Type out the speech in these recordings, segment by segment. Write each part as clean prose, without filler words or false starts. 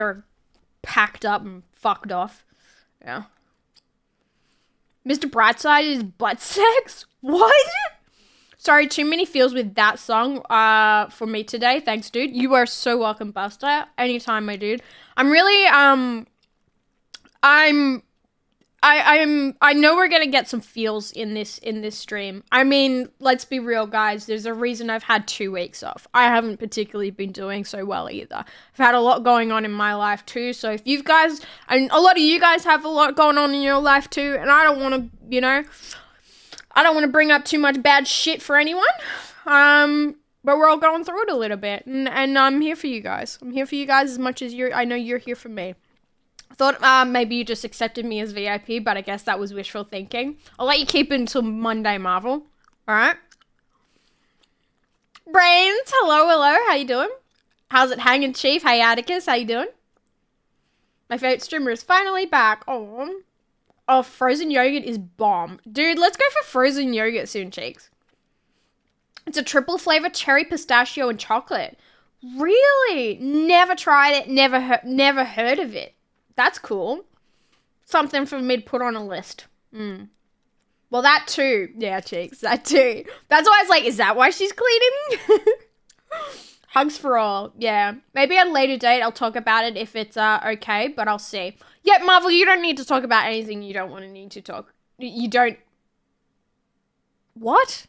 are packed up and fucked off. Yeah. Mr. Brightside is butt sex? What? Sorry, too many feels with that song for me today. Thanks, dude. You are so welcome, Buster. Anytime, my dude. I'm really, I know we're gonna get some feels in this stream. I mean, let's be real, guys. There's a reason I've had 2 weeks off. I haven't particularly been doing so well either. I've had a lot going on in my life too. So if you guys, and a lot of you guys have a lot going on in your life too, and I don't want to, you know, I don't want to bring up too much bad shit for anyone. But we're all going through it a little bit, and I'm here for you guys. I'm here for you guys as much as I know you're here for me. I thought maybe you just accepted me as VIP, but I guess that was wishful thinking. I'll let you keep it until Monday, Marvel. Alright? Brains, hello, how you doing? How's it hanging, Chief? Hey, Atticus, how you doing? My favorite streamer is finally back. Oh, frozen yogurt is bomb. Dude, let's go for frozen yogurt soon, cheeks. It's a triple flavor cherry, pistachio, and chocolate. Really? Never tried it, never heard of it. That's cool. Something for me to put on a list. Well, that too. Yeah, cheeks. That too. That's why I was like, is that why she's cleaning? Hugs for all. Yeah. Maybe at a later date I'll talk about it if it's okay, but I'll see. Yeah, Marvel, you don't need to talk about anything you don't want to need to talk. You don't. What?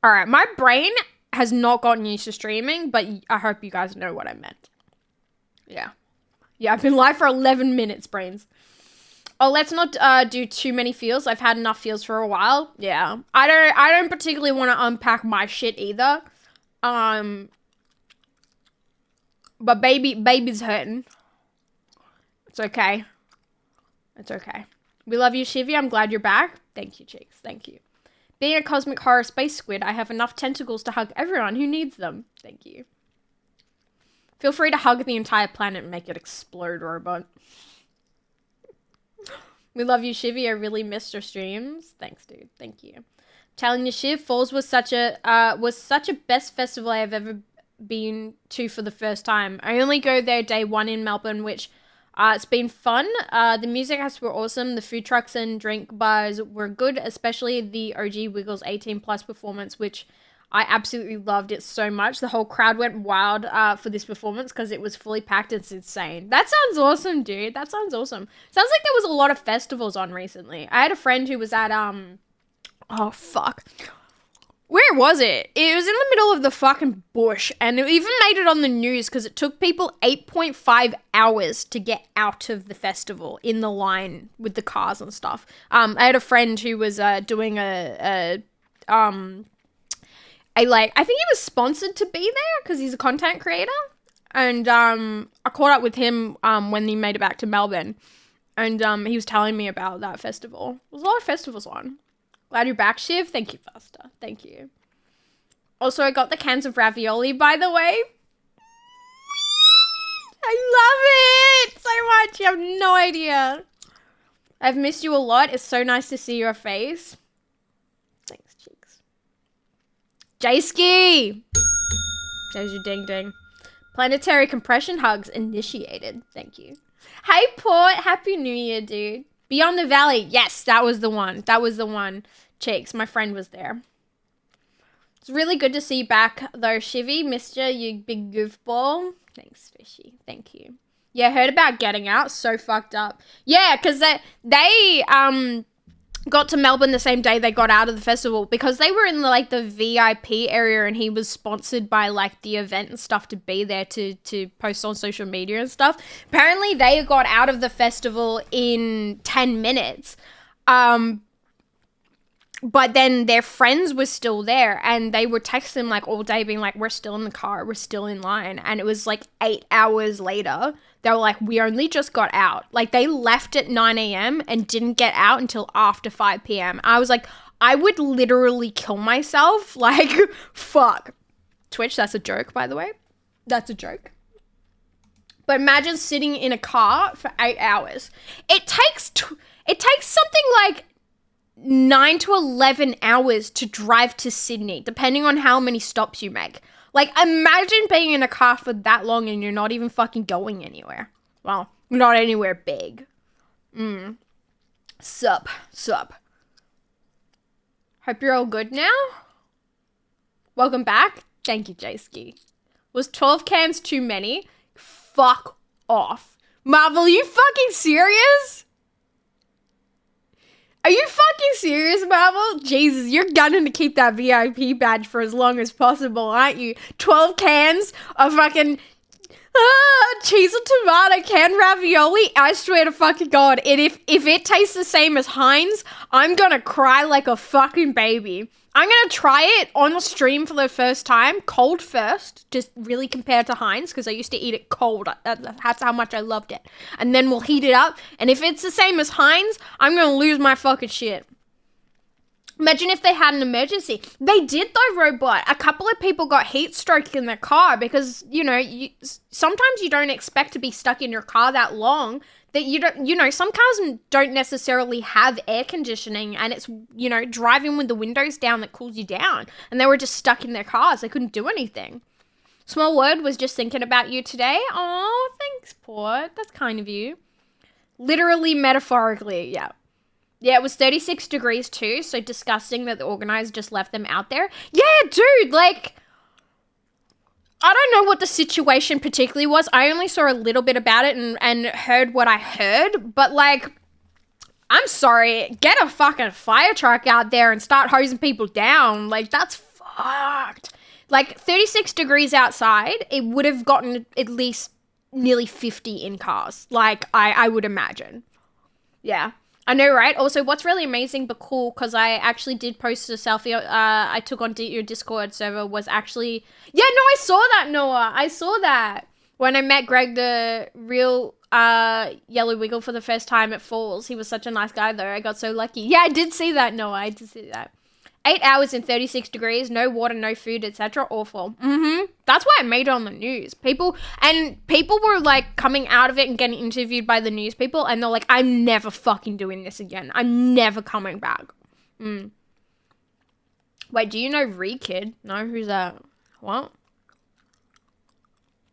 Alright, my brain has not gotten used to streaming, but I hope you guys know what I meant. Yeah. Yeah, I've been live for 11 minutes, brains. Oh, let's not do too many feels. I've had enough feels for a while. Yeah. I don't particularly want to unpack my shit either. But baby's hurting. It's okay. It's okay. We love you, Shivy. I'm glad you're back. Thank you, cheeks. Thank you. Being a cosmic horror space squid, I have enough tentacles to hug everyone who needs them. Thank you. Feel free to hug the entire planet and make it explode, robot. We love you, Shivy. I really missed your streams. Thanks, dude. Thank you. Telling you, Shiv, Falls was such a best festival I have ever been to for the first time. I only go there day 1 in Melbourne, which it's been fun. The music acts were awesome. The food trucks and drink bars were good, especially the OG Wiggles 18 plus performance, which I absolutely loved it so much. The whole crowd went wild for this performance because it was fully packed. It's insane. That sounds awesome, dude. That sounds awesome. Sounds like there was a lot of festivals on recently. I had a friend who was at, oh, fuck. Where was it? It was in the middle of the fucking bush, and it even made it on the news because it took people 8.5 hours to get out of the festival in the line with the cars and stuff. I had a friend who was doing I think he was sponsored to be there because he's a content creator. And I caught up with him when he made it back to Melbourne. And he was telling me about that festival. There's a lot of festivals on. Glad you're back, Shiv. Thank you, Buster. Thank you. Also, I got the cans of ravioli, by the way. I love it so much. You have no idea. I've missed you a lot. It's so nice to see your face. Thanks, cheeks. Jayski! There's your ding ding. Planetary compression hugs initiated. Thank you. Hey, Port. Happy New Year, dude. Beyond the Valley. Yes, that was the one. That was the one. Cheeks. My friend was there. It's really good to see you back, though, Shivy. Missed you, you big goofball. Thanks, Fishy. Thank you. Yeah, heard about Getting Out. So fucked up. Yeah, because they got to Melbourne the same day they got out of the festival because they were in the VIP area and he was sponsored by the event and stuff to be there to post on social media and stuff. Apparently they got out of the festival in 10 minutes. But then their friends were still there and they were texting all day being we're still in the car, we're still in line. And it was 8 hours later. They were like, we only just got out. They left at 9 a.m. and didn't get out until after 5 p.m. I was like, I would literally kill myself. Fuck. Twitch, that's a joke, by the way. That's a joke. But imagine sitting in a car for 8 hours. It takes something 9 to 11 hours to drive to Sydney, depending on how many stops you make. Like, imagine being in a car for that long and you're not even fucking going anywhere. Well, not anywhere big. Sup. Hope you're all good now. Welcome back. Thank you, J-Ski. Was 12 cans too many? Fuck off. Marvel, are you fucking serious? Are you fucking serious, Marvel? Jesus, you're gunning to keep that VIP badge for as long as possible, aren't you? 12 cans of fucking cheese and tomato can ravioli? I swear to fucking God, and if it tastes the same as Heinz, I'm gonna cry like a fucking baby. I'm gonna try it on the stream for the first time, cold first, just really compared to Heinz, because I used to eat it cold. That's how much I loved it. And then we'll heat it up, and if it's the same as Heinz, I'm gonna lose my fucking shit. Imagine if they had an emergency. They did though, Robot. A couple of people got heat stroke in their car because, you know, sometimes you don't expect to be stuck in your car that long. That you don't, you know, some cars don't necessarily have air conditioning, and it's, you know, driving with the windows down that cools you down. And they were just stuck in their cars. They couldn't do anything. Small Word was just thinking about you today. Oh, thanks, Port. That's kind of you. Literally, metaphorically, yeah. Yeah, it was 36 degrees too, so disgusting that the organizers just left them out there. Yeah, dude, like, I don't know what the situation particularly was. I only saw a little bit about it and heard what I heard, but like, I'm sorry, get a fucking fire truck out there and start hosing people down. Like, that's fucked. Like, 36 degrees outside, it would have gotten at least nearly 50 in cars. Like, I would imagine. Yeah. I know, right? Also, what's really amazing but cool, because I actually did post a selfie I took on your Discord server, was actually... Yeah, no, I saw that, Noah. I saw that. When I met Greg, the real Yellow Wiggle, for the first time at Falls. He was such a nice guy, though. I got so lucky. Yeah, I did see that, Noah. I did see that. 8 hours in 36 degrees, no water, no food, etc. Awful. That's why it made it on the news. People were like coming out of it and getting interviewed by the news people, and they're like, I'm never fucking doing this again. I'm never coming back. Wait, do you know Kid? No, who's that? What?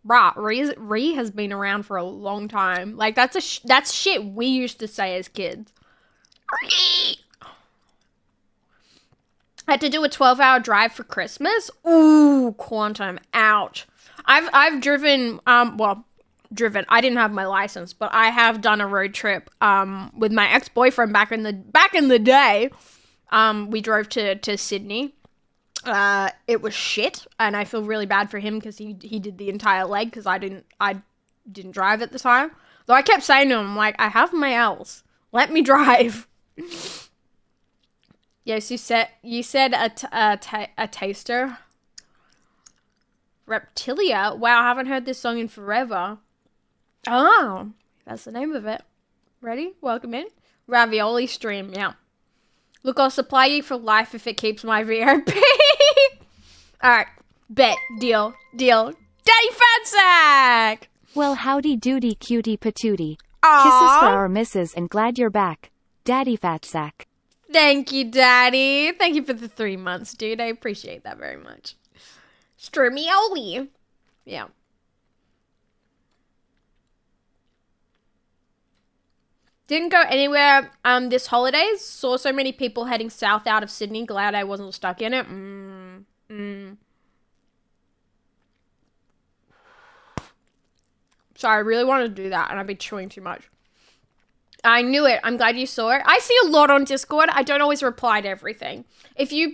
Bruh, Ree has been around for a long time. Like, that's shit we used to say as kids. Ree! I had to do a 12-hour drive for Christmas. Ooh, Quantum, ouch. I've driven, driven. I didn't have my license, but I have done a road trip with my ex-boyfriend back in the day. We drove to Sydney. It was shit, and I feel really bad for him because he did the entire leg because I didn't drive at the time. Though I kept saying to him, like, I have my L's. Let me drive. Yes, you said a taster. Reptilia? Wow, I haven't heard this song in forever. Oh, that's the name of it. Ready? Welcome in. Ravioli stream, yeah. Look, I'll supply you for life if it keeps my VIP. Alright, bet, deal. Daddy Fat Sack! Well, howdy doody cutie patootie. Aww. Kisses for our missus and glad you're back. Daddy Fat Sack. Thank you, Daddy. Thank you for the 3 months, dude. I appreciate that very much. Streamioli. Yeah. Didn't go anywhere this holidays. Saw so many people heading south out of Sydney. Glad I wasn't stuck in it. Sorry, I really wanted to do that, and I've been chewing too much. I knew it. I'm glad you saw it. I see a lot on Discord. I don't always reply to everything. If you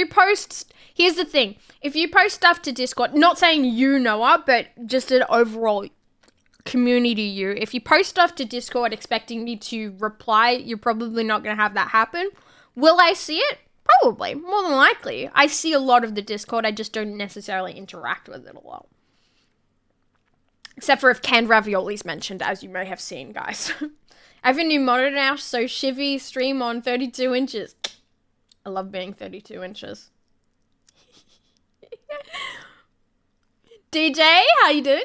post... Here's the thing. If you post stuff to Discord, not saying you, Noah, but just an overall community you. If you post stuff to Discord expecting me to reply, you're probably not going to have that happen. Will I see it? Probably. More than likely. I see a lot of the Discord. I just don't necessarily interact with it a lot. Except for if canned ravioli is mentioned, as you may have seen, guys. I have a new monitor now, so Shivy stream on 32 inches. I love being 32 inches. DJ, how you doing?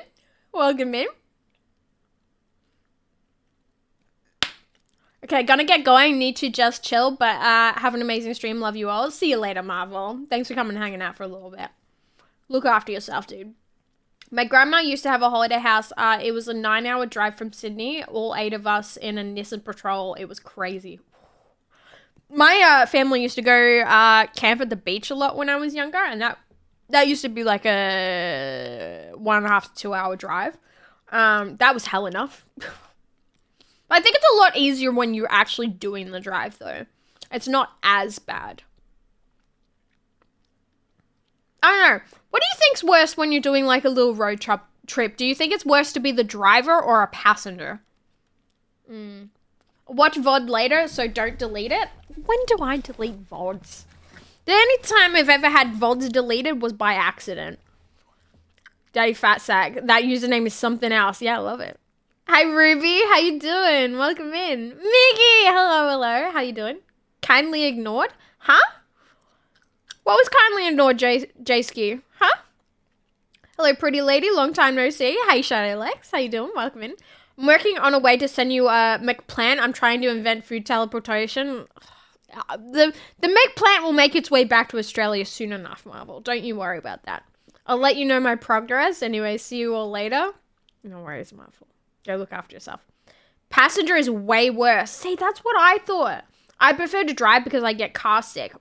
Welcome in. Okay, gonna get going. Need to just chill, but have an amazing stream. Love you all. See you later, Marvel. Thanks for coming and hanging out for a little bit. Look after yourself, dude. My grandma used to have a holiday house. It was a 9-hour drive from Sydney. All 8 of us in a Nissan Patrol. It was crazy. My family used to go camp at the beach a lot when I was younger, and that used to be like a 1.5 to 2 hour drive. That was hell enough. I think it's a lot easier when you're actually doing the drive, though. It's not as bad. I don't know. What do you think's worse when you're doing like a little road trip? Do you think it's worse to be the driver or a passenger? Watch VOD later, so don't delete it. When do I delete VODs? The only time I've ever had VODs deleted was by accident. Daddy Fat Sack. That username is something else. Yeah, I love it. Hi, Ruby. How you doing? Welcome in. Mickey. Hello. How you doing? Kindly ignored? Huh? What was kindly ignored, J-Ski? Huh? Hello, pretty lady. Long time no see. Hey, Shadow Lex. How you doing? Welcome in. I'm working on a way to send you a McPlant. I'm trying to invent food teleportation. The McPlant will make its way back to Australia soon enough, Marvel. Don't you worry about that. I'll let you know my progress. Anyway, see you all later. No worries, Marvel. Go look after yourself. Passenger is way worse. See, that's what I thought. I prefer to drive because I get car sick.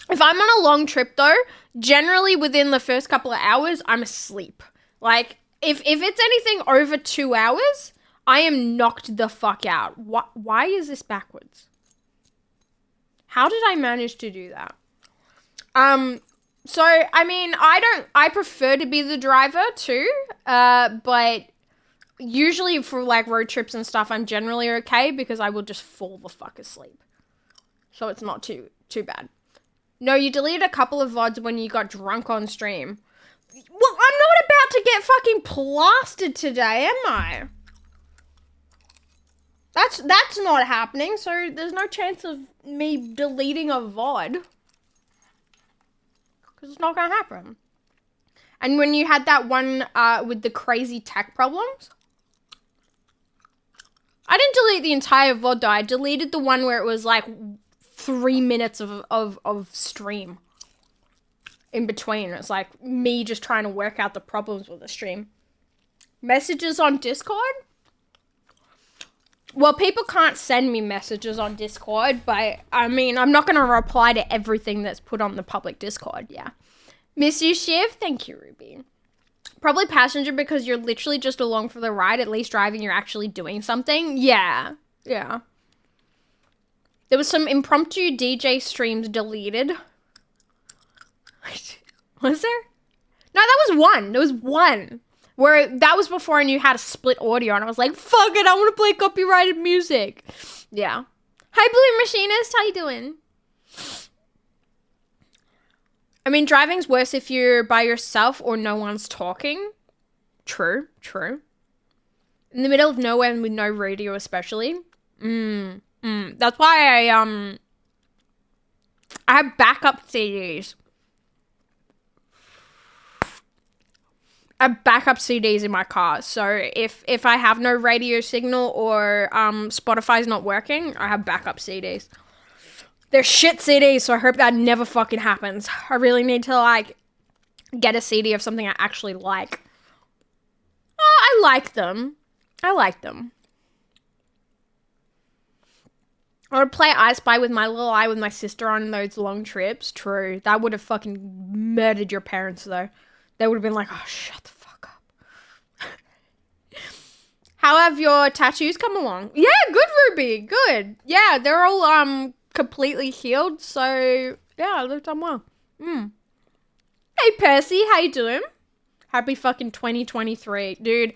If I'm on a long trip, though, generally within the first couple of hours, I'm asleep. Like, if it's anything over 2 hours, I am knocked the fuck out. Why is this backwards? How did I manage to do that? So, I mean, I prefer to be the driver too, but usually for like road trips and stuff, I'm generally okay because I will just fall the fuck asleep. So it's not too bad. No, you deleted a couple of VODs when you got drunk on stream. Well, I'm not about to get fucking plastered today, am I? That's not happening, so there's no chance of me deleting a VOD. Because it's not going to happen. And when you had that one with the crazy tech problems, I didn't delete the entire VOD though. I deleted the one where it was like 3 minutes of stream in between. It's like me just trying to work out the problems with the stream. Messages on Discord? Well, people can't send me messages on Discord, but I mean, I'm not going to reply to everything that's put on the public Discord, yeah. Miss you, Shiv? Thank you, Ruby. Probably passenger because you're literally just along for the ride. At least driving, you're actually doing something. Yeah. There was some impromptu DJ streams deleted. Was there? No, that was one. There was one. Where that was before I knew how to split audio, and I was like, fuck it, I want to play copyrighted music. Yeah. Hi, Blue Machinist. How you doing? I mean, driving's worse if you're by yourself or no one's talking. True. In the middle of nowhere and with no radio especially. That's why I have backup CDs. I have backup CDs in my car. So if I have no radio signal or Spotify's not working, I have backup CDs. They're shit CDs, so I hope that never fucking happens. I really need to, like, get a CD of something I actually like. Oh, I like them. I would play I Spy with my little eye with my sister on those long trips. True. That would have fucking murdered your parents, though. They would have been like, oh, shut the fuck up. How have your tattoos come along? Yeah, good, Ruby. Good. Yeah, they're all, completely healed, so yeah, they've done well. Hey Percy, how you doing? Happy fucking 2023. Dude,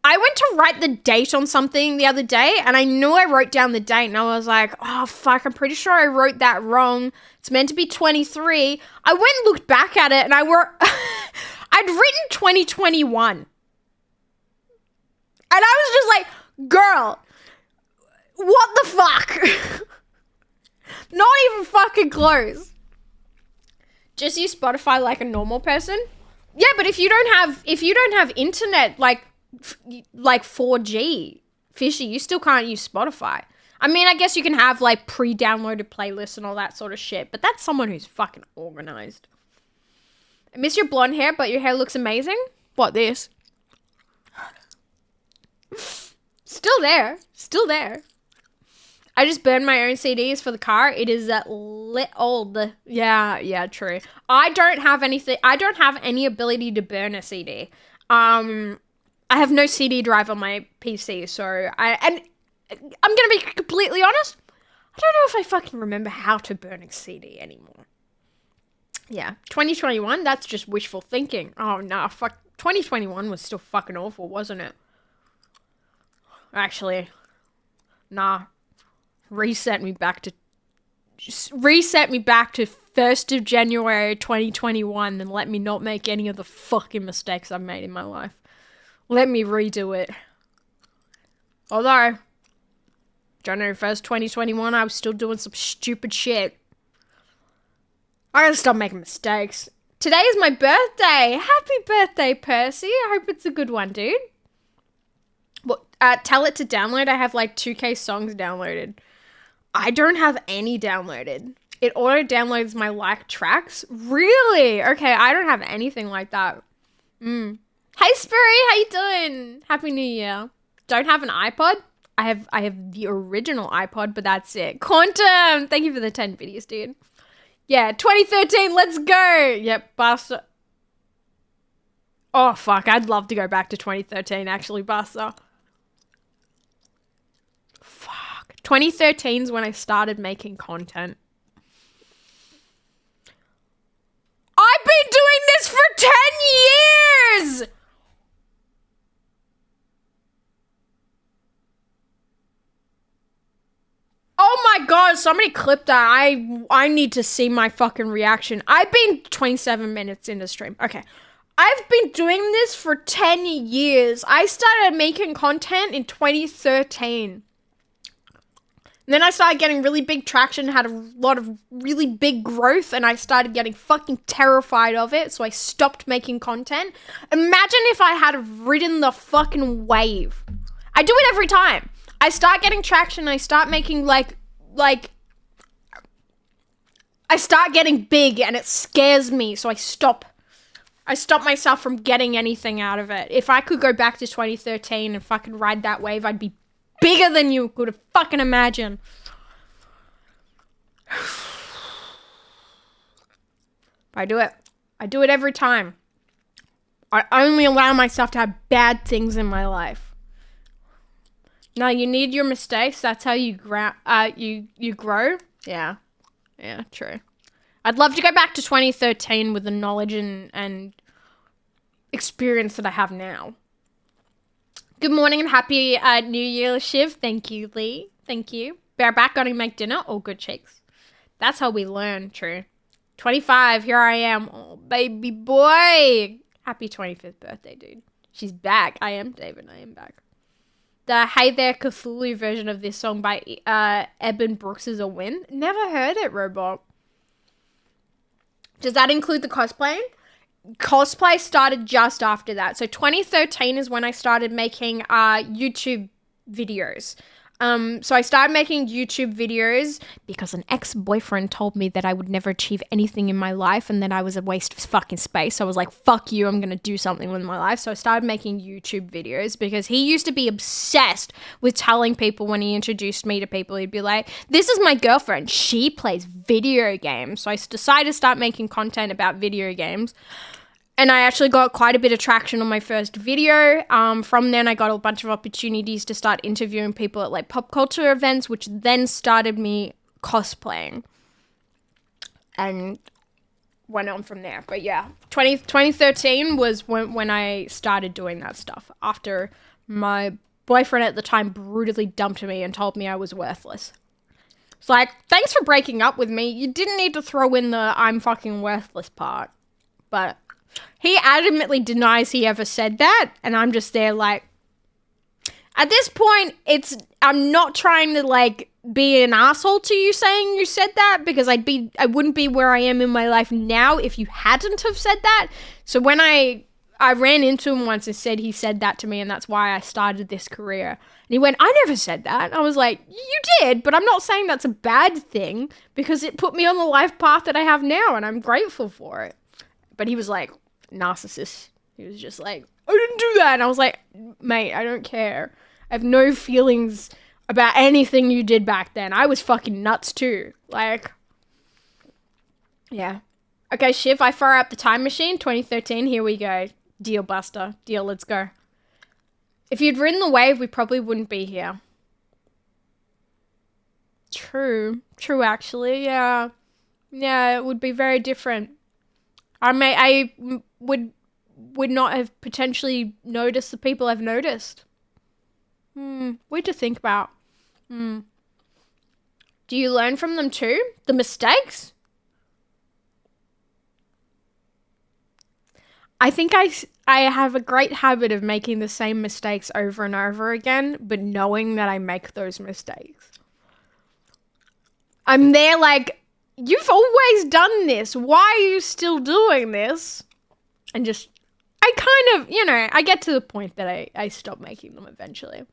I went to write the date on something the other day, and I knew I wrote down the date, and I was like, oh fuck, I'm pretty sure I wrote that wrong. It's meant to be 23. I went and looked back at it, and I'd written 2021. And I was just like, girl, what the fuck? Not even fucking close. Just use Spotify like a normal person. Yeah, but if you don't have internet like 4G, fishy, you still can't use Spotify. I mean, I guess you can have like pre-downloaded playlists and all that sort of shit, but that's someone who's fucking organized. I miss your blonde hair, but your hair looks amazing. What, this? Still there. Still there. I just burned my own CDs for the car. It is lit old. Yeah, true. I don't have any ability to burn a CD. I have no CD drive on my PC, so I'm gonna be completely honest. I don't know if I fucking remember how to burn a CD anymore. Yeah, 2021, that's just wishful thinking. Oh, no, fuck. 2021 was still fucking awful, wasn't it? Actually, nah. Reset me back to 1st of January 2021 and let me not make any of the fucking mistakes I've made in my life. Let me redo it. Although, January 1st, 2021, I was still doing some stupid shit. I gotta stop making mistakes. Today is my birthday. Happy birthday, Percy. I hope it's a good one, dude. Well, tell it to download. I have like 2K songs downloaded. I don't have any downloaded. It auto downloads my like tracks. Really? Okay, I don't have anything like that. Hey Spurry, how you doing? Happy New Year. Don't have an iPod. I have the original iPod, but that's it. Quantum, thank you for the 10 videos, dude. Yeah, 2013, let's go. Yep, Basta. Oh fuck, I'd love to go back to 2013 actually, Basta. 2013 is when I started making content. I've been doing this for 10 years! Oh my god, somebody clip that. I need to see my fucking reaction. I've been 27 minutes into stream. Okay. I've been doing this for 10 years. I started making content in 2013. And then I started getting really big traction, had a lot of really big growth, and I started getting fucking terrified of it, so I stopped making content. Imagine if I had ridden the fucking wave. I do it every time. I start getting traction, I start making I start getting big, and it scares me, so I stop. I stop myself from getting anything out of it. If I could go back to 2013 and fucking ride that wave, I'd be bigger than you could have fucking imagined. I do it. I do it every time. I only allow myself to have bad things in my life. No, you need your mistakes. That's how you grow. You grow. Yeah, true. I'd love to go back to 2013 with the knowledge and experience that I have now. Good morning and happy New Year, Shiv. Thank you, Lee. Thank you. Bear back, gotta make dinner. All good cheeks. That's how we learn, true. 25, here I am. Oh, baby boy. Happy 25th birthday, dude. She's back. I am David. I am back. The Hey There Cthulhu version of this song by Eben Brooks is a win. Never heard it, Robot. Does that include the cosplaying? Cosplay started just after that. So 2013 is when I started making YouTube videos. So I started making YouTube videos because an ex-boyfriend told me that I would never achieve anything in my life and that I was a waste of fucking space. So I was like, fuck you, I'm going to do something with my life. So I started making YouTube videos because he used to be obsessed with telling people when he introduced me to people, he'd be like, this is my girlfriend. She plays video games. So I decided to start making content about video games. And I actually got quite a bit of traction on my first video. From then, I got a bunch of opportunities to start interviewing people at like pop culture events, which then started me cosplaying. And went on from there. But yeah, 2013 was when I started doing that stuff. After my boyfriend at the time brutally dumped me and told me I was worthless. It's like, thanks for breaking up with me. You didn't need to throw in the I'm fucking worthless part. But he adamantly denies he ever said that, and I'm just there like, at this point, I'm not trying to like be an asshole to you saying you said that, because I wouldn't be where I am in my life now if you hadn't have said that. So when I ran into him once and said he said that to me, and that's why I started this career. And he went, I never said that. I was like, you did, but I'm not saying that's a bad thing, because it put me on the life path that I have now, and I'm grateful for it. But he was like, narcissist. He was just like, I didn't do that. And I was like, mate, I don't care. I have no feelings about anything you did back then. I was fucking nuts too. Like, yeah. Okay, Shiv, I fire up the time machine, 2013. Here we go. Deal, Buster. Deal, let's go. If you'd ridden the wave, we probably wouldn't be here. True. True, actually. Yeah. Yeah, it would be very different. I would not have potentially noticed the people I've noticed. Weird to think about. Do you learn from them too? The mistakes? I think I have a great habit of making the same mistakes over and over again, but knowing that I make those mistakes. I'm there like, you've always done this. Why are you still doing this? And just, I kind of, I get to the point that I stop making them eventually.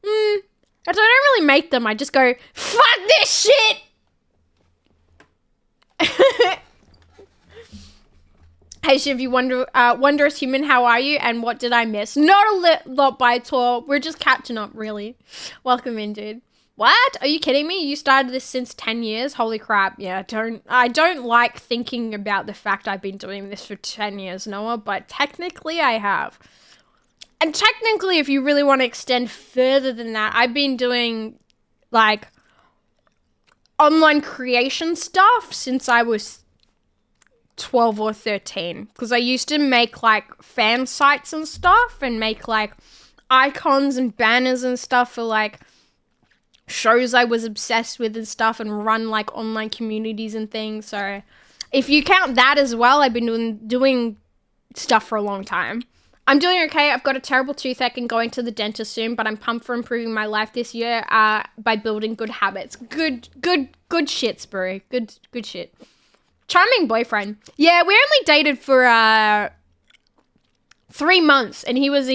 I don't really make them. I just go, fuck this shit! Hey Shiv, you wondrous human, how are you? And what did I miss? Not a lot by tour. We're just catching up, really. Welcome in, dude. What? Are you kidding me? You started this since 10 years? Holy crap. Yeah, I don't like thinking about the fact I've been doing this for 10 years, Noah, but technically I have. And technically, if you really want to extend further than that, I've been doing, like, online creation stuff since I was 12 or 13. Because I used to make, like, fan sites and stuff and make, like, icons and banners and stuff for, like, shows I was obsessed with and stuff, and run like online communities and things. So if you count that as well, I've been doing stuff for a long time. I'm doing okay. I've got a terrible toothache and going to the dentist soon, but I'm pumped for improving my life this year by building good habits. Good shit, Sprue. Good shit. Charming boyfriend. Yeah, we only dated for 3 months, and he was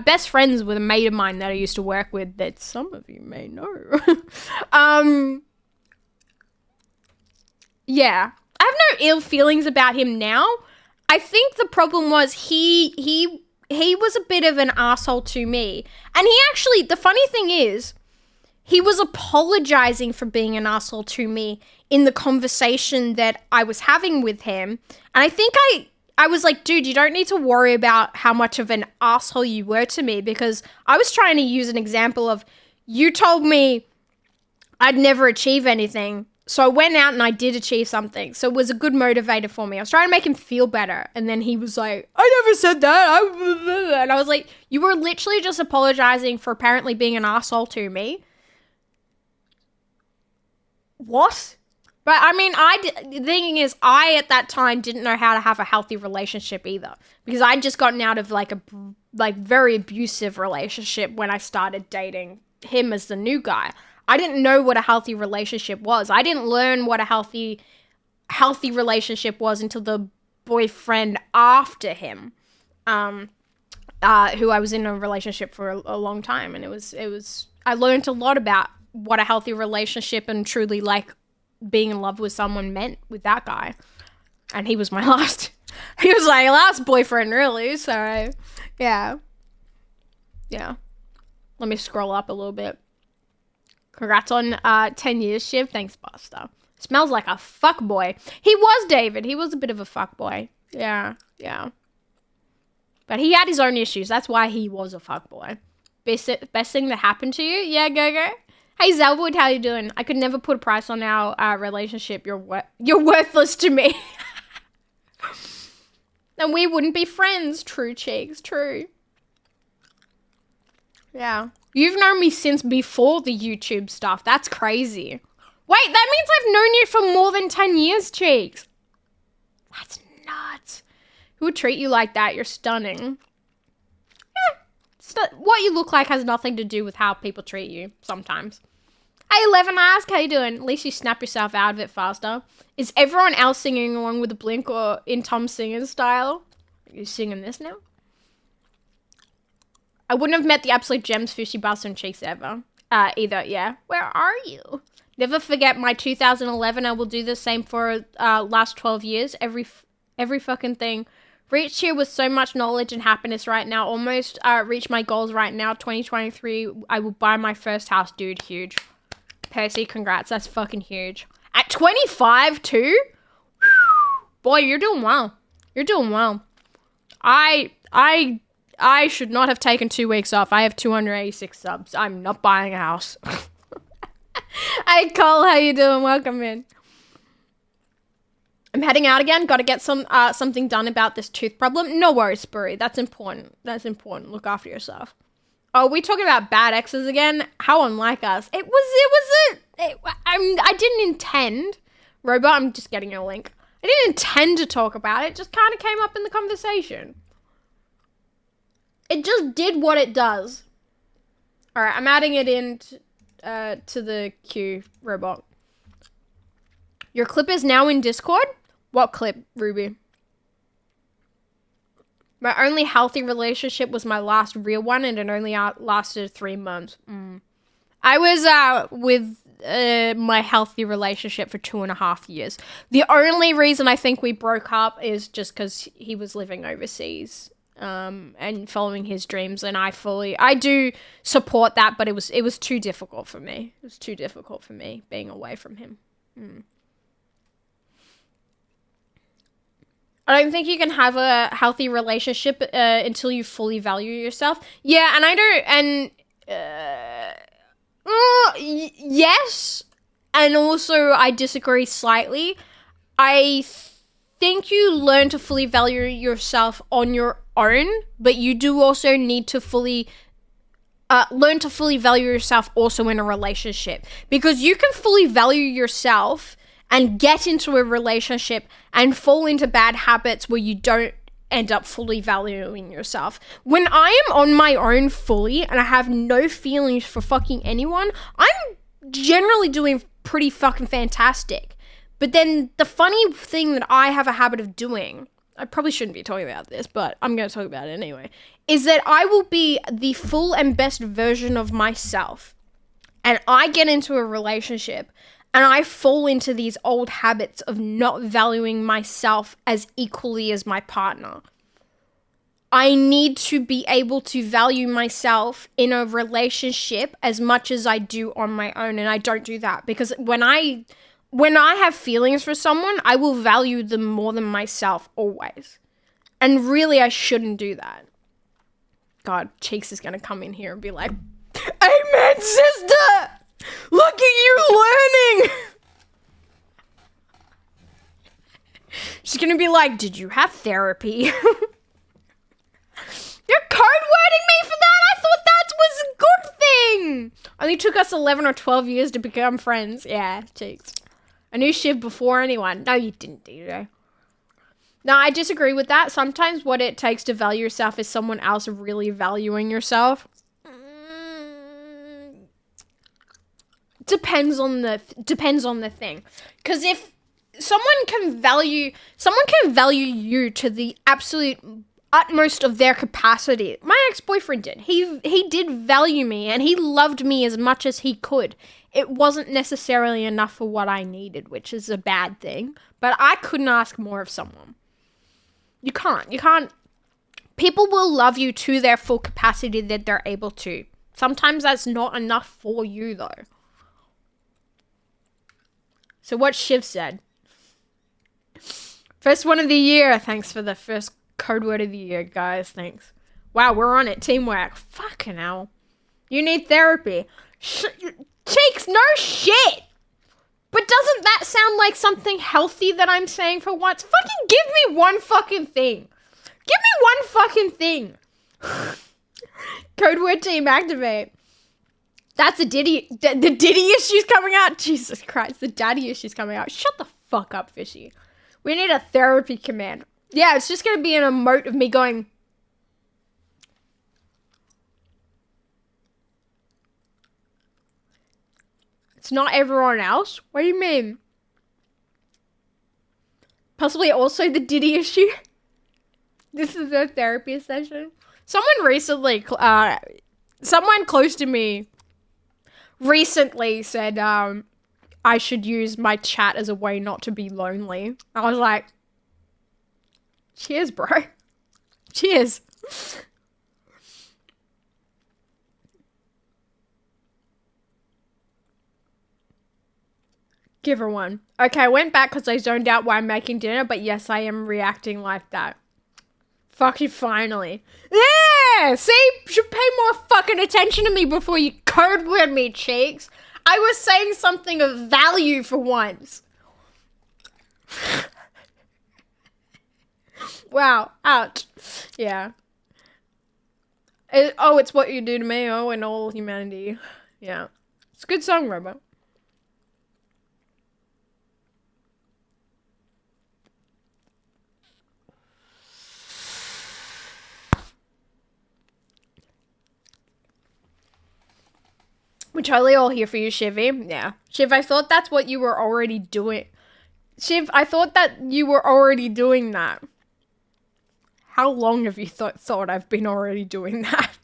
best friends with a mate of mine that I used to work with that some of you may know. Yeah. I have no ill feelings about him now. I think the problem was he was a bit of an asshole to me. And he actually, the funny thing is, he was apologizing for being an asshole to me in the conversation that I was having with him. And I think I was like, dude, you don't need to worry about how much of an asshole you were to me, because I was trying to use an example of, you told me I'd never achieve anything. So I went out and I did achieve something. So it was a good motivator for me. I was trying to make him feel better. And then he was like, I never said that. And I was like, you were literally just apologizing for apparently being an asshole to me. What? But I mean, the thing is, I at that time didn't know how to have a healthy relationship either, because I'd just gotten out of like a very abusive relationship when I started dating him as the new guy. I didn't know what a healthy relationship was. I didn't learn what a healthy relationship was until the boyfriend after him, who I was in a relationship for a long time, and it was I learned a lot about what a healthy relationship and truly like being in love with someone meant with that guy. And he was my last boyfriend, really. So yeah. Let me scroll up a little bit. Congrats on 10 years, Shiv. Thanks, Buster. Smells like a fuckboy. He was, David. He was a bit of a fuckboy. Yeah. But he had his own issues. That's why he was a fuckboy. Best thing that happened to you? Yeah, go. Hey, Zelwood, how you doing? I could never put a price on our relationship. You're worthless to me. And we wouldn't be friends. True, Cheeks. True. Yeah. You've known me since before the YouTube stuff. That's crazy. Wait, that means I've known you for more than 10 years, Cheeks. That's nuts. Who would treat you like that? You're stunning. Yeah. What you look like has nothing to do with how people treat you sometimes. Hey, 11 Ask, how you doing? At least you snap yourself out of it faster. Is everyone else singing along with the Blink or in Tom Singer's style? Are you singing this now? I wouldn't have met the absolute gems, Fishy, Buster, and Cheeks ever. Either, yeah. Where are you? Never forget my 2011. I will do the same for last 12 years. Every fucking thing. Reached here with so much knowledge and happiness right now. Almost reached my goals right now. 2023, I will buy my first house, dude. Huge. Percy, congrats. That's fucking huge. At 25 too? Boy, you're doing well. You're doing well. I should not have taken 2 weeks off. I have 286 subs. I'm not buying a house. Hey Cole, how you doing? Welcome in. I'm heading out again. Got to get something done about this tooth problem. No worries, Spurry. That's important. That's important. Look after yourself. Oh, we talking about bad exes again? How unlike us. I didn't intend. Robot, I'm just getting your link. I didn't intend to talk about it. Just kind of came up in the conversation. It just did what it does. All right, I'm adding it in to the queue, Robot. Your clip is now in Discord? What clip, Ruby? My only healthy relationship was my last real one, and it only lasted 3 months. I was with my healthy relationship for 2.5 years. The only reason I think we broke up is just because he was living overseas and following his dreams, and I do support that, but it was too difficult for me. It was too difficult for me being away from him. I don't think you can have a healthy relationship until you fully value yourself. Yeah, and I don't, and yes, and also I disagree slightly. I think you learn to fully value yourself on your own, but you do also need to fully learn to fully value yourself also in a relationship, because you can fully value yourself and get into a relationship and fall into bad habits where you don't end up fully valuing yourself. When I am on my own fully and I have no feelings for fucking anyone, I'm generally doing pretty fucking fantastic. But then the funny thing that I have a habit of doing, I probably shouldn't be talking about this, but I'm going to talk about it anyway, is that I will be the full and best version of myself. And I get into a relationship and I fall into these old habits of not valuing myself as equally as my partner. I need to be able to value myself in a relationship as much as I do on my own, and I don't do that, because when I have feelings for someone, I will value them more than myself always. And really, I shouldn't do that. God, Cheeks is going to come in here and be like, "Amen, sister! Look at you learning!" She's going to be like, "Did you have therapy?" You're code wording me for that? I thought that was a good thing. Only took us 11 or 12 years to become friends. Yeah, Cheeks. I knew Shiv before anyone. No, you didn't, DJ. No, I disagree with that. Sometimes what it takes to value yourself is someone else really valuing yourself. Depends on the thing. Because if someone can value you to the absolute utmost of their capacity. My ex-boyfriend did. He did value me, and he loved me as much as he could. It wasn't necessarily enough for what I needed, which is a bad thing. But I couldn't ask more of someone. You can't. People will love you to their full capacity that they're able to. Sometimes that's not enough for you, though. So what Shiv said. First one of the year. Thanks for the first code word of the year, guys. Thanks. Wow, we're on it. Teamwork. Fucking hell. You need therapy. Cheeks, no shit. But doesn't that sound like something healthy that I'm saying for once? Fucking give me one fucking thing. Give me one fucking thing. Code word team activate. That's the Diddy issues coming out. Jesus Christ, the daddy issues coming out. Shut the fuck up, Fishy. We need a therapy command. Yeah, it's just going to be an emote of me going. It's not everyone else? What do you mean? Possibly also the Diddy issue? This is a therapy session? Someone recently, someone close to me recently said, I should use my chat as a way not to be lonely. I was like, cheers, bro. Cheers. Give her one. Okay, I went back because I zoned out while I'm making dinner, but yes, I am reacting like that. Fucking finally. Yeah! See? You should pay more fucking attention to me before you code word me, cheeks. I was saying something of value for once. Wow. Ouch. Yeah. It's what you do to me. Oh, and all humanity. Yeah. It's a good song, Robo. We're totally all here for you, Shivy. Yeah. Shiv, I thought that's what you were already doing. Shiv, I thought that you were already doing that. How long have you thought I've been already doing that?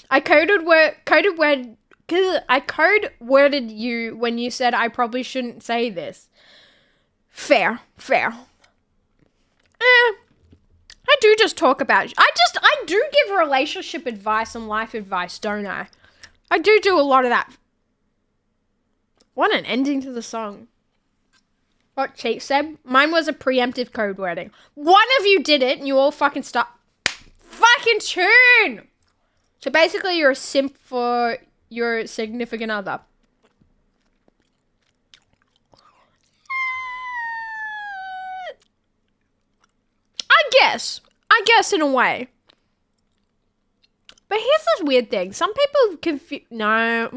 I code worded you when you said I probably shouldn't say this. Fair. I do just talk about... I do give relationship advice and life advice, don't I? I do a lot of that. What an ending to the song. What Cheat said? Mine was a preemptive code wording. One of you did it and you all fucking stop. Fucking tune! So basically you're a simp for your significant other. I guess in a way. But here's this weird thing. Some people confuse... No.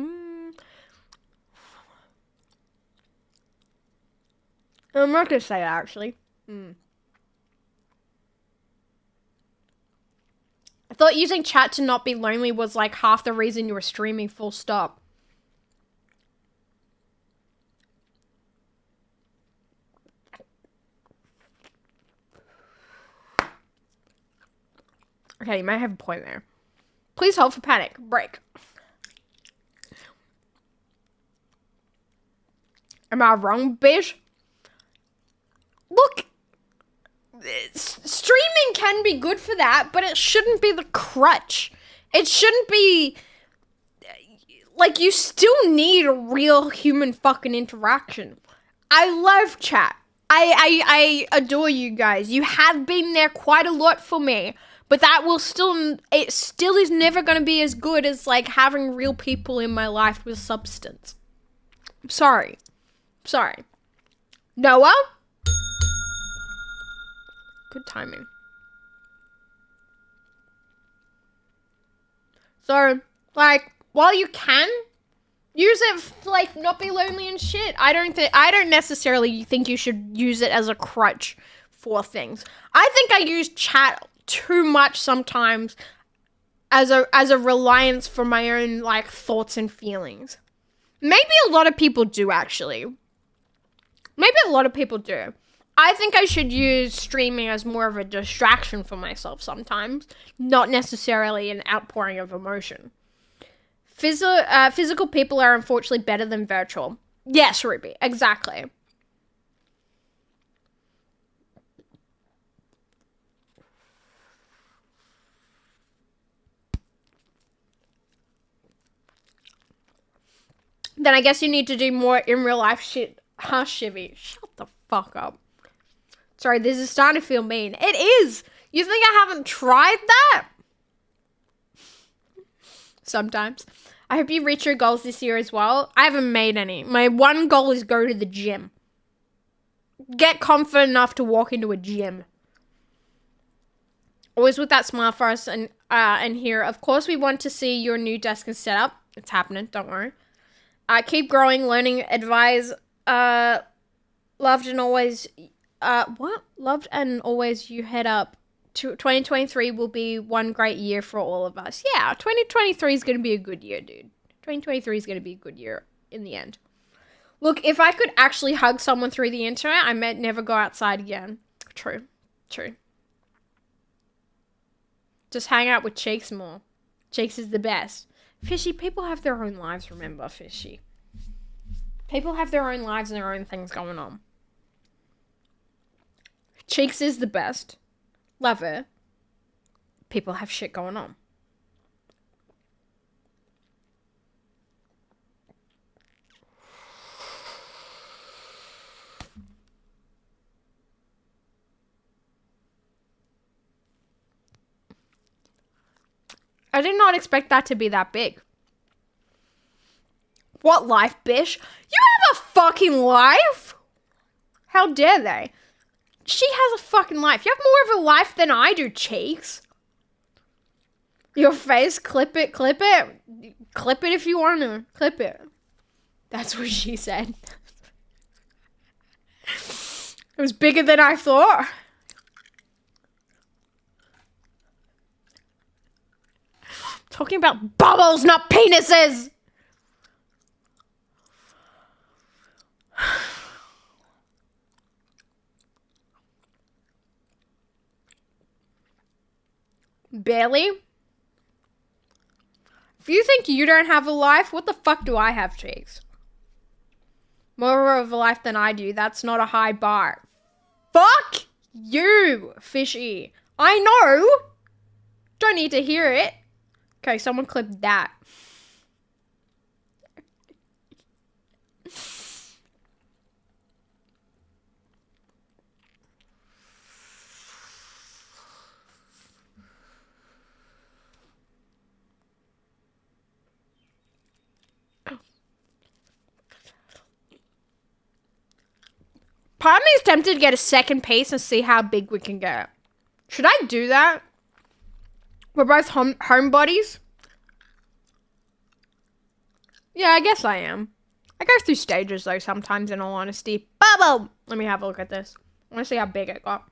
I'm not going to say that, actually. I thought using chat to not be lonely was like half the reason you were streaming, full stop. Okay, you might have a point there. Please hold for panic. Break. Am I wrong, bitch? Look, streaming can be good for that, but it shouldn't be the crutch. It shouldn't be... Like, you still need a real human fucking interaction. I love chat. I adore you guys. You have been there quite a lot for me. But that will still... It still is never going to be as good as, like, having real people in my life with substance. Sorry. Noah? Good timing. So, like, while you can, use it to, like, not be lonely and shit. I don't necessarily think you should use it as a crutch for things. I think I use chat too much sometimes as a reliance for my own, like, thoughts and feelings. Maybe a lot of people do, actually. Maybe a lot of people do. I think I should use streaming as more of a distraction for myself sometimes, not necessarily an outpouring of emotion. Physical people are unfortunately better than virtual. Yes, Ruby, exactly. Then I guess you need to do more in real life shit. Huh, Shivy? Shut the fuck up. Sorry, this is starting to feel mean. It is! You think I haven't tried that? Sometimes. I hope you reach your goals this year as well. I haven't made any. My one goal is go to the gym. Get confident enough to walk into a gym. Always with that smile for us and here. Of course, we want to see your new desk and setup. It's happening, don't worry. Keep growing, learning, advise. Loved and always... Loved and always you head up. 2023 will be one great year for all of us. Yeah, 2023 is going to be a good year, dude. 2023 is going to be a good year in the end. Look, if I could actually hug someone through the internet, I might never go outside again. True. Just hang out with Cheeks more. Cheeks is the best. Fishy, people have their own lives, remember, Fishy. People have their own lives and their own things going on. Cheeks is the best. Love it. People have shit going on. I did not expect that to be that big. What life, bish? You have a fucking life? How dare they? She has a fucking life. You have more of a life than I do, Cheeks. Your face, clip it, clip it. Clip it if you want to. Clip it. That's what she said. It was bigger than I thought. Talking about bubbles, not penises. Barely. If you think you don't have a life, what the fuck do I have, Cheeks? More of a life than I do. That's not a high bar. Fuck you, fishy. I know. Don't need to hear it. Okay, someone clip that. Part of me is tempted to get a second piece and see how big we can get. Should I do that? We're both homebodies. Yeah, I guess I am. I go through stages though sometimes, in all honesty. Bubble! Let me have a look at this. I want to see how big it got.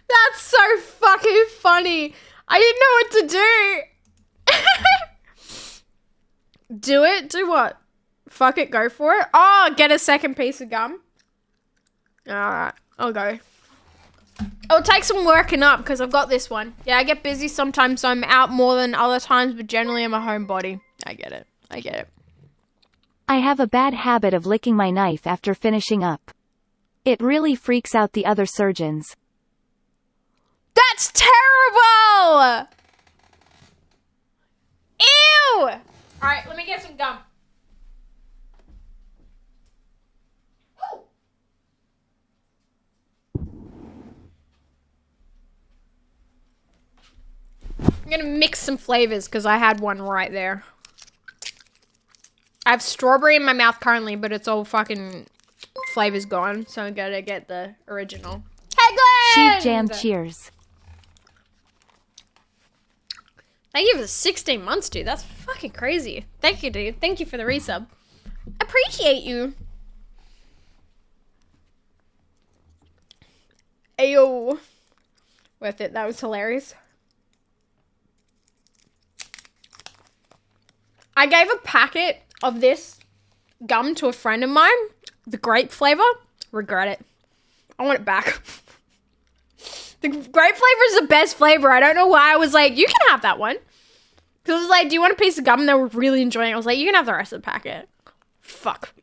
That's so fucking funny. I didn't know what to do. Do it? Do what? Fuck it, go for it. Oh, get a second piece of gum. Alright, I'll go. It'll take some working up because I've got this one. Yeah, I get busy sometimes, so I'm out more than other times, but generally I'm a homebody. I get it. I get it. I have a bad habit of licking my knife after finishing up. It really freaks out the other surgeons. That's terrible! Ew! Alright, let me get some gum. I'm gonna mix some flavors because I had one right there. I have strawberry in my mouth currently, but it's all fucking flavors gone, so I'm gonna get the original. Hey, Glenn! Sheep Jam cheers. Thank you for the 16 months, dude. That's fucking crazy. Thank you, dude. Thank you for the resub. Appreciate you. Ayo. Worth it. That was hilarious. I gave a packet of this gum to a friend of mine. The grape flavor. Regret it. I want it back. The grape flavor is the best flavor. I don't know why I was like, you can have that one. Because I was like, do you want a piece of gum? And they were really enjoying it. I was like, you can have the rest of the packet. Fuck.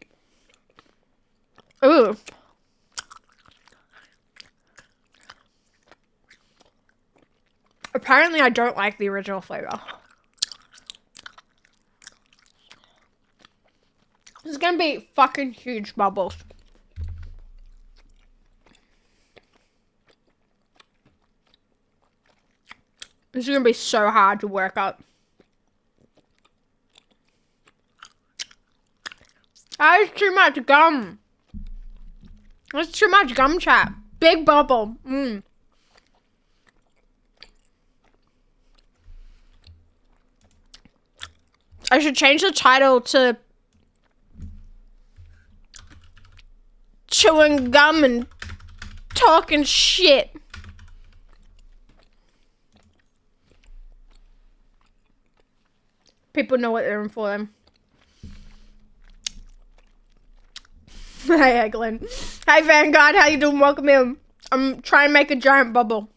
Ooh. Apparently, I don't like the original flavor. This is gonna be fucking huge bubbles. This is gonna be so hard to work up. That is too much gum. That's too much gum, chat. Big bubble. I should change the title to chewing gum and talking shit. People know what they're in for them. Hey, Glenn. Hi, Vanguard. How you doing? Welcome in. I'm trying to make a giant bubble.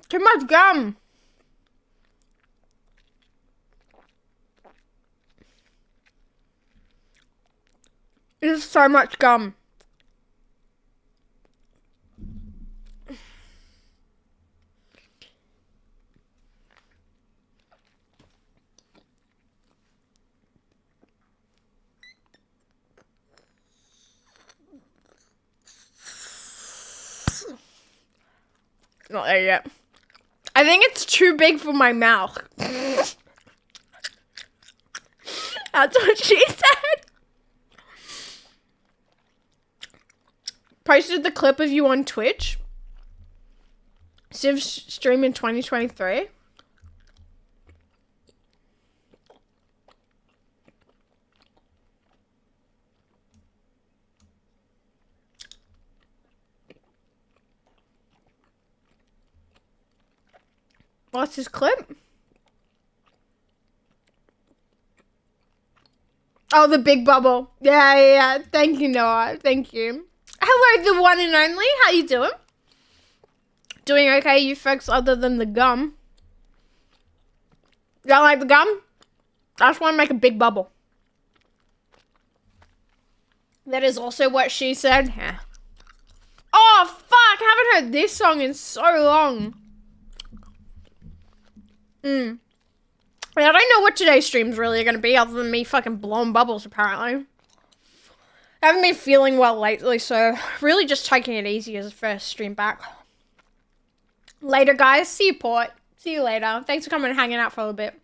Too much gum. There's so much gum. Not there yet. I think it's too big for my mouth. That's what she said. Posted the clip of you on Twitch. Civ stream in 2023. What's his clip? Oh, the big bubble. Yeah. Thank you, Noah. Thank you. Hello, the one and only. How you doing? Doing okay, you folks, other than the gum. You don't like the gum? I just want to make a big bubble. That is also what she said. Yeah. Oh, fuck. I haven't heard this song in so long. Yeah, I don't know what today's stream's really going to be other than me fucking blowing bubbles, apparently. I haven't been feeling well lately, so really just taking it easy as a first stream back. Later, guys. See you, Port. See you later. Thanks for coming and hanging out for a little bit.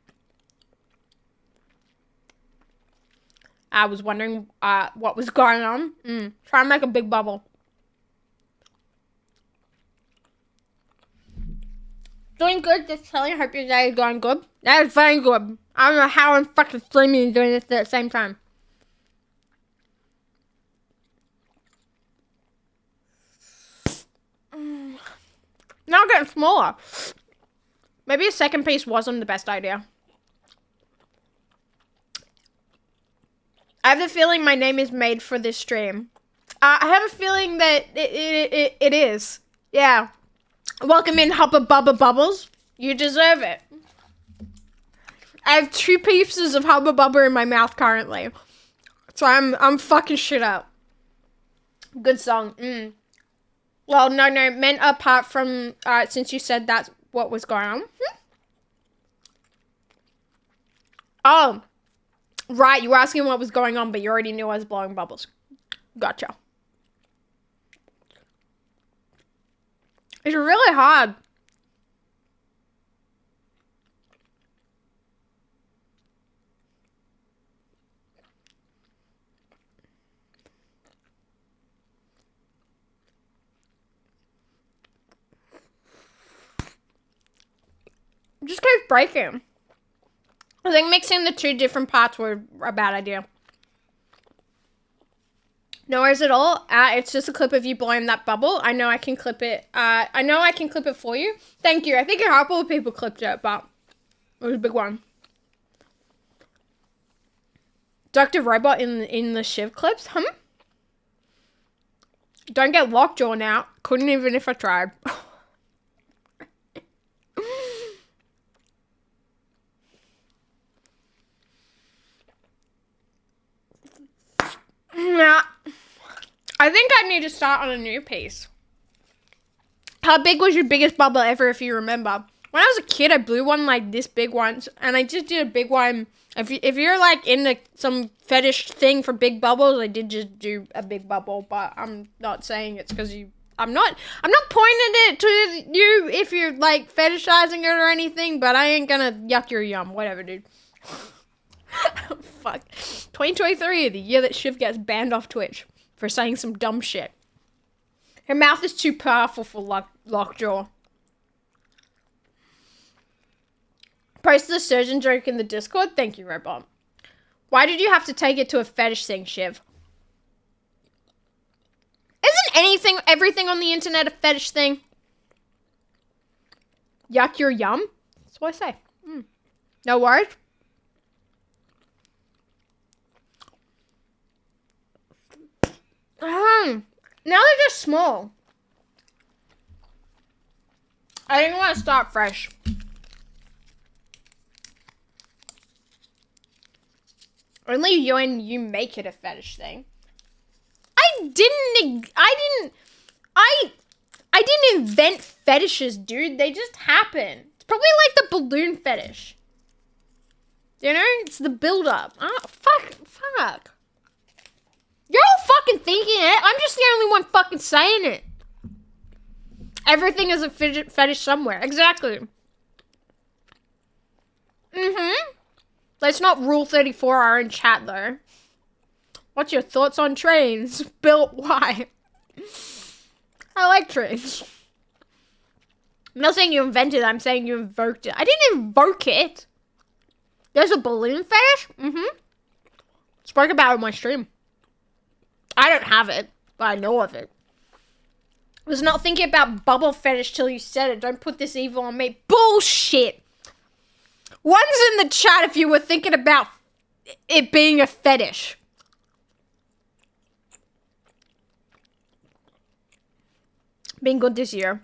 I was wondering what was going on. Try and make a big bubble. Doing good, just telling you. Hope your day is going good. That is very good. I don't know how I'm fucking streaming and doing this at the same time. Now I'm getting smaller. Maybe a second piece wasn't the best idea. I have a feeling my name is made for this stream. I have a feeling that it is. Yeah. Welcome in, Hubba Bubba Bubbles. You deserve it. I have 2 pieces of Hubba Bubba in my mouth currently. So I'm fucking shit up. Good song. Well, no, meant apart from, since you said that's what was going on. Oh. Right, you were asking what was going on, but you already knew I was blowing bubbles. Gotcha. It's really hard. It just keeps breaking. I think mixing the 2 different parts were a bad idea. No worries at all. It's just a clip of you blowing that bubble. I know I can clip it. I know I can clip it for you. Thank you. I think a couple of people clipped it, but it was a big one. Dr. Robot in the Shiv clips? Don't get lockjaw now. Couldn't even if I tried. Nah. I think I need to start on a new piece. How big was your biggest bubble ever, if you remember? When I was a kid, I blew one like this big once, and I just did a big one. If you're like into some fetish thing for big bubbles, I did just do a big bubble, but I'm not saying it's because you. I'm not pointing it to you if you're like fetishizing it or anything, but I ain't gonna yuck your yum. Whatever, dude. Fuck. 2023, the year that Shiv gets banned off Twitch for saying some dumb shit. Her mouth is too powerful for lockjaw. Post the surgeon joke in the Discord. Thank you, Robot. Why did you have to take it to a fetish thing, Shiv? Isn't everything on the internet a fetish thing? Yuck your yum? That's what I say. No worries. Now they're just small. I didn't want to start fresh. Only you and you make it a fetish thing. I didn't invent fetishes, dude. They just happen. It's probably like the balloon fetish. You know? It's the build-up. Oh, fuck. You're all fucking thinking it. I'm just the only one fucking saying it. Everything is a fetish somewhere. Exactly. Let's not rule 34 our own chat, though. What's your thoughts on trains? Built why? I like trains. I'm not saying you invented it. I'm saying you invoked it. I didn't invoke it. There's a balloon fetish? Spoke about it on my stream. I don't have it, but I know of it. I was not thinking about bubble fetish till you said it. Don't put this evil on me. Bullshit. One's in the chat if you were thinking about it being a fetish. Been good this year.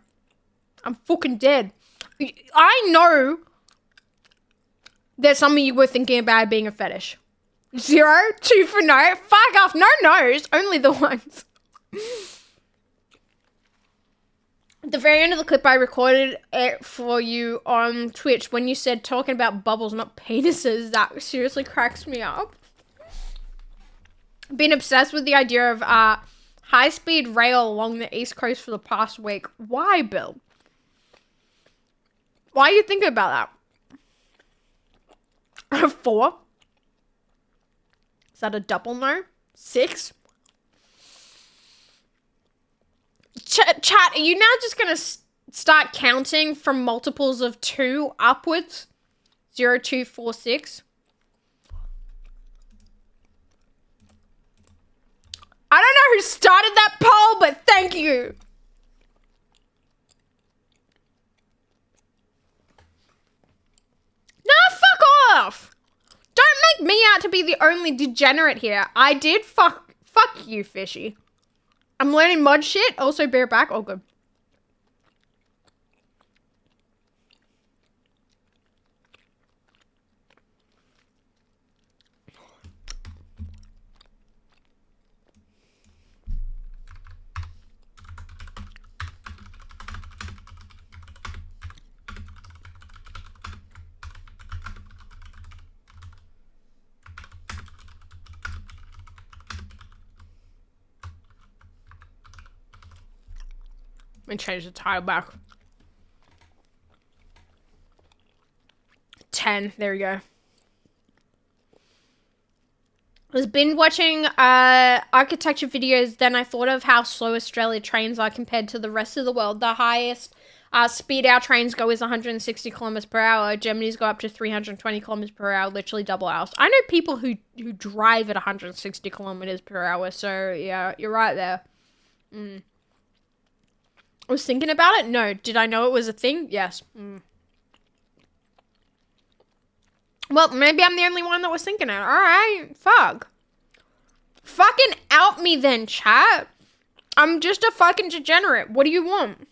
I'm fucking dead. I know that some of you were thinking about it being a fetish. 0, 2 for no. Fuck off. No no's. Only the ones. At the very end of the clip, I recorded it for you on Twitch when you said talking about bubbles, not penises. That seriously cracks me up. Been obsessed with the idea of high-speed rail along the East Coast for the past week. Why, Bill? Why are you thinking about that? 4? Is that a double no? 6? Chat, are you now just going to start counting from multiples of 2 upwards? 0, 2, 4, 6? I don't know who started that poll, but thank you. Nah, fuck off. Don't make me out to be the only degenerate here. I did fuck you, fishy. I'm learning mod shit. Also, bear back. All good. Let me change the title back. 10. There we go. I was binge watching architecture videos. Then I thought of how slow Australia trains are compared to the rest of the world. The highest speed our trains go is 160 kilometers per hour. Germany's go up to 320 kilometers per hour, literally double ours. I know people who drive at 160 kilometers per hour. So yeah, you're right there. I was thinking about it? No. Did I know it was a thing? Yes. Well, maybe I'm the only one that was thinking it. Alright. Fuck. Fucking out me then, chat. I'm just a fucking degenerate. What do you want?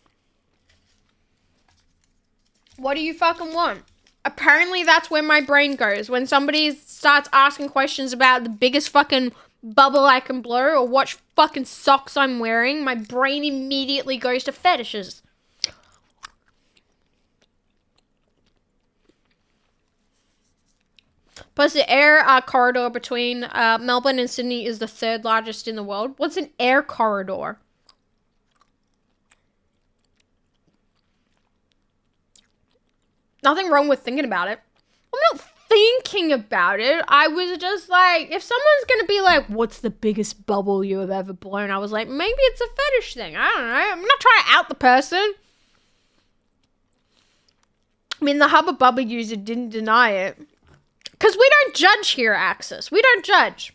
What do you fucking want? Apparently that's where my brain goes. When somebody starts asking questions about the biggest fucking bubble I can blow or what fucking socks I'm wearing, my brain immediately goes to fetishes. Plus the air corridor between Melbourne and Sydney is the 3rd largest in the world. What's an air corridor? Nothing wrong with thinking about it. I'm not thinking about it. I was just like, if someone's gonna be like, what's the biggest bubble you have ever blown? I was like, maybe it's a fetish thing. I don't know. I'm not trying to out the person. I mean, the Hubba Bubba user didn't deny it. Because we don't judge here, Axis. We don't judge.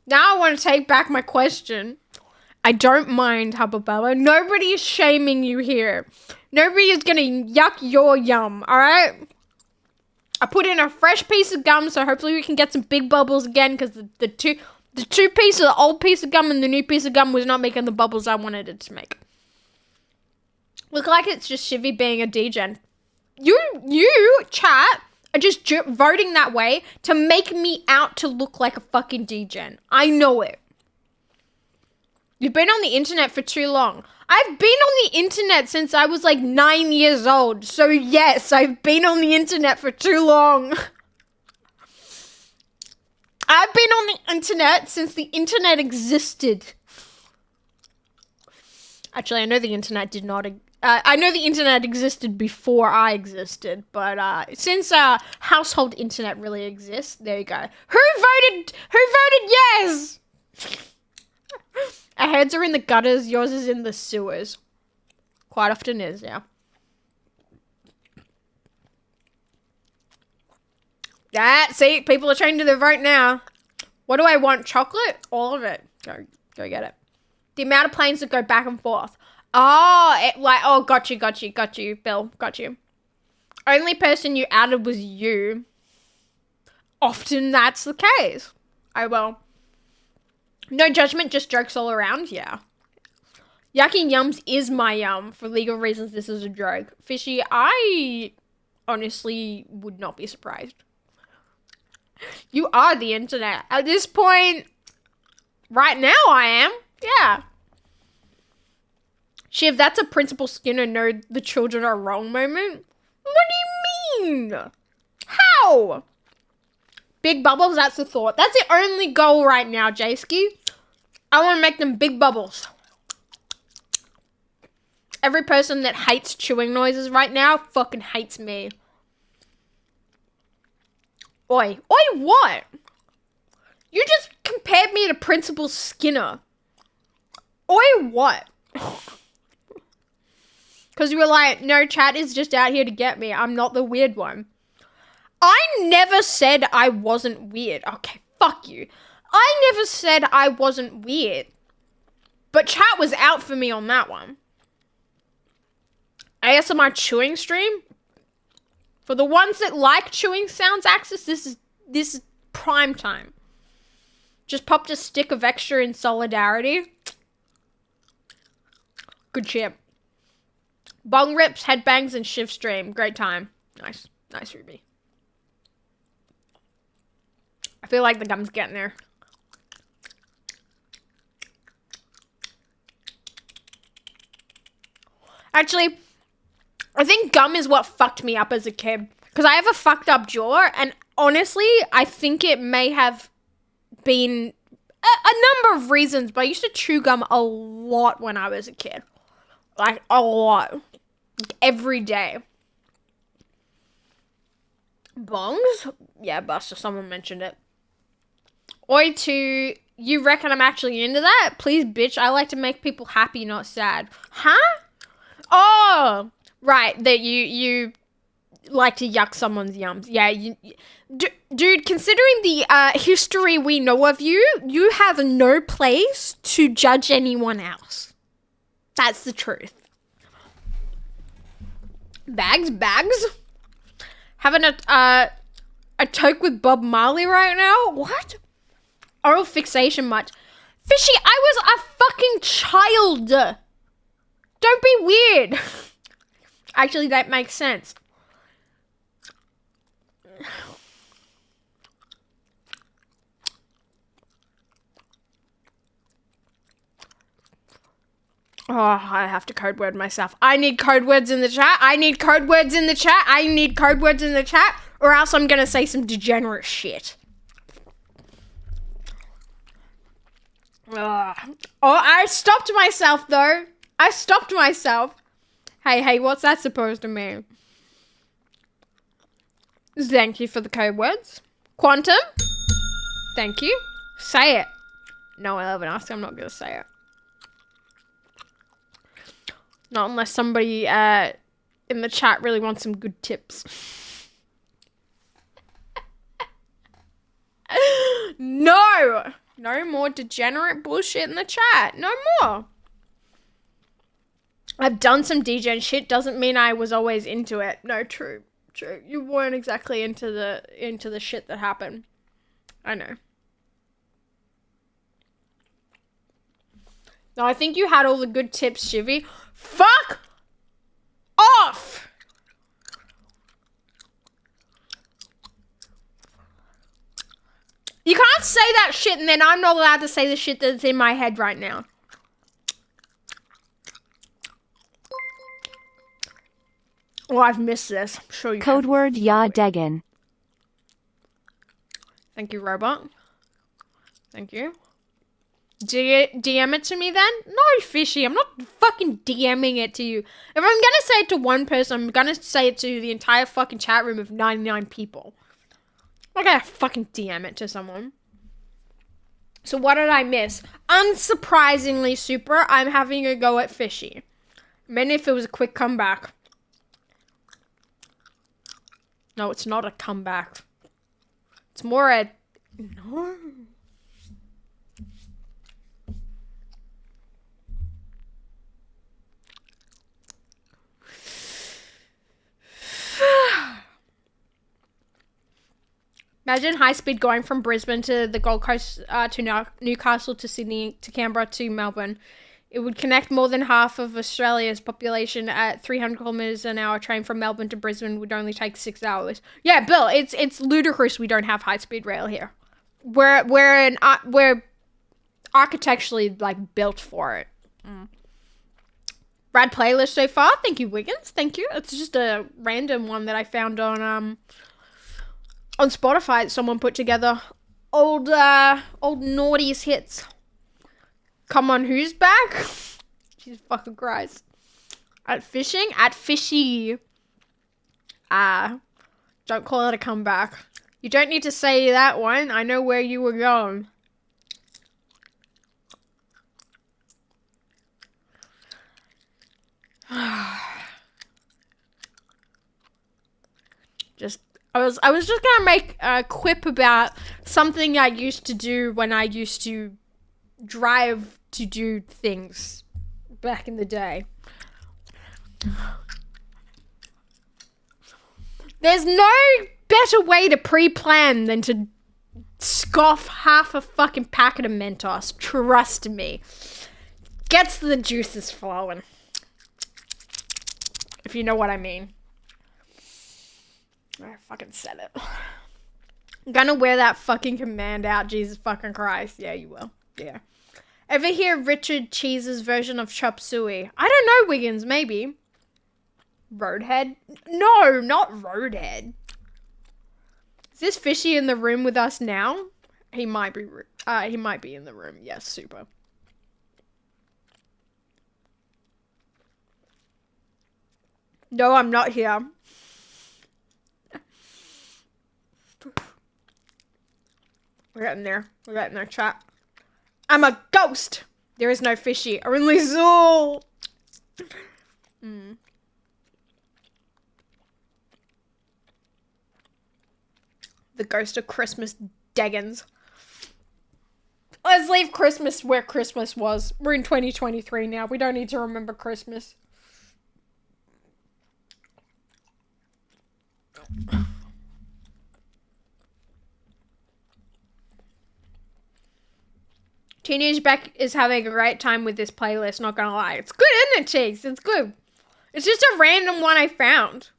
Now I want to take back my question. I don't mind, Hubba Bubba. Nobody is shaming you here. Nobody is gonna yuck your yum, alright? I put in a fresh piece of gum, so hopefully we can get some big bubbles again, because the two pieces, the old piece of gum and the new piece of gum was not making the bubbles I wanted it to make. Look like it's just Shivy being a degen. You, chat, are just voting that way to make me out to look like a fucking degen. I know it. You've been on the internet for too long. I've been on the internet since I was like 9 years old. So yes, I've been on the internet for too long. I've been on the internet since the internet existed. Actually, I know the internet did not. I know the internet existed before I existed, but since household internet really exists, there you go. Who voted yes? Our heads are in the gutters, yours is in the sewers. Quite often is, yeah. See, people are changing their vote now. What do I want? Chocolate? All of it. Go get it. The amount of planes that go back and forth. Oh, got you, Bill. Got you. Only person you added was you. Often that's the case. Oh, well. No judgment, just jokes all around, yeah. Yucky Yums is my yum. For legal reasons, this is a joke. Fishy, I honestly would not be surprised. You are the internet. At this point, right now I am. Yeah. Shiv, that's a Principal Skinner no, the children are wrong moment. What do you mean? How? Big bubbles, that's the thought. That's the only goal right now, Jayski. I want to make them big bubbles. Every person that hates chewing noises right now fucking hates me. Oi, what? You just compared me to Principal Skinner. Oi, what? Because you were like, no, chat is just out here to get me. I'm not the weird one. I never said I wasn't weird. Okay, fuck you. I never said I wasn't weird. But chat was out for me on that one. ASMR chewing stream? For the ones that like chewing sounds, Axis, this is prime time. Just popped a stick of extra in solidarity. Good shit. Bong rips, headbangs, and shift stream. Great time. Nice, Ruby. I feel like the gum's getting there. Actually, I think gum is what fucked me up as a kid. Because I have a fucked up jaw, and honestly, I think it may have been a number of reasons, but I used to chew gum a lot when I was a kid. Like, a lot. Like, every day. Bongs? Yeah, Buster, someone mentioned it. Oi to, you reckon I'm actually into that? Please, bitch, I like to make people happy, not sad. Huh? Oh, right, that you like to yuck someone's yums. Yeah, dude, considering the history we know of you, you have no place to judge anyone else. That's the truth. Bags? Having a toke with Bob Marley right now? What? Oral fixation much. Fishy, I was a fucking child. Don't be weird. Actually, that makes sense. Oh, I have to code word myself. I need code words in the chat. Or else I'm gonna say some degenerate shit. Oh, I stopped myself though. Hey, what's that supposed to mean? Thank you for the code words. Quantum? Thank you. Say it. No, I haven't asked. I'm not gonna say it. Not unless somebody in the chat really wants some good tips. No! No more degenerate bullshit in the chat. No more. I've done some degen shit. Doesn't mean I was always into it. No, true. True. You weren't exactly into the shit that happened. I know. No, I think you had all the good tips, Shivy. Fuck off! You can't say that shit and then I'm not allowed to say the shit that's in my head right now. Oh, I've missed this. I'm sure you Code have. word Ya Degen. Thank you, robot. Thank you. DM it to me then? No, Fishy. I'm not fucking DMing it to you. If I'm gonna say it to one person, I'm gonna say it to the entire fucking chat room of 99 people. I'm not gonna fucking DM it to someone. So what did I miss? Unsurprisingly, Super, I'm having a go at Fishy. Maybe if it was a quick comeback. No, it's not a comeback. It's more a... No. Imagine high speed going from Brisbane to the Gold Coast to Newcastle to Sydney to Canberra to Melbourne. It would connect more than half of Australia's population at 300 kilometers an hour. Train from Melbourne to Brisbane would only take 6 hours. Yeah, Bill, it's ludicrous we don't have high speed rail here. We're architecturally like built for it. Rad playlist so far. Thank you, Wiggins. Thank you. It's just a random one that I found on Spotify that someone put together. Old naughties hits. Come on, who's back? Jesus fucking Christ. At fishing? At fishy. Don't call it a comeback. You don't need to say that one. I know where you were going. I was just gonna make a quip about something I used to do when I used to drive to do things back in the day. There's no better way to pre-plan than to scoff half a fucking packet of Mentos. Trust me. Gets the juices flowing. If you know what I mean. I fucking said it. I'm gonna wear that fucking command out, Jesus fucking Christ. Yeah, you will. Yeah. Ever hear Richard Cheese's version of chop suey? I don't know, Wiggins, maybe. Roadhead? No, not Roadhead. Is this Fishy in the room with us now? He might be in the room. Yes, super. No, I'm not here. We're getting there. We're getting there, chat. I'm a ghost. There is no Fishy. Only Zool. The ghost of Christmas Deggins. Let's leave Christmas where Christmas was. We're in 2023 now. We don't need to remember Christmas. Teenage Beck is having a great time with this playlist, not gonna lie. It's good, isn't it, Cheeks? It's good. It's just a random one I found.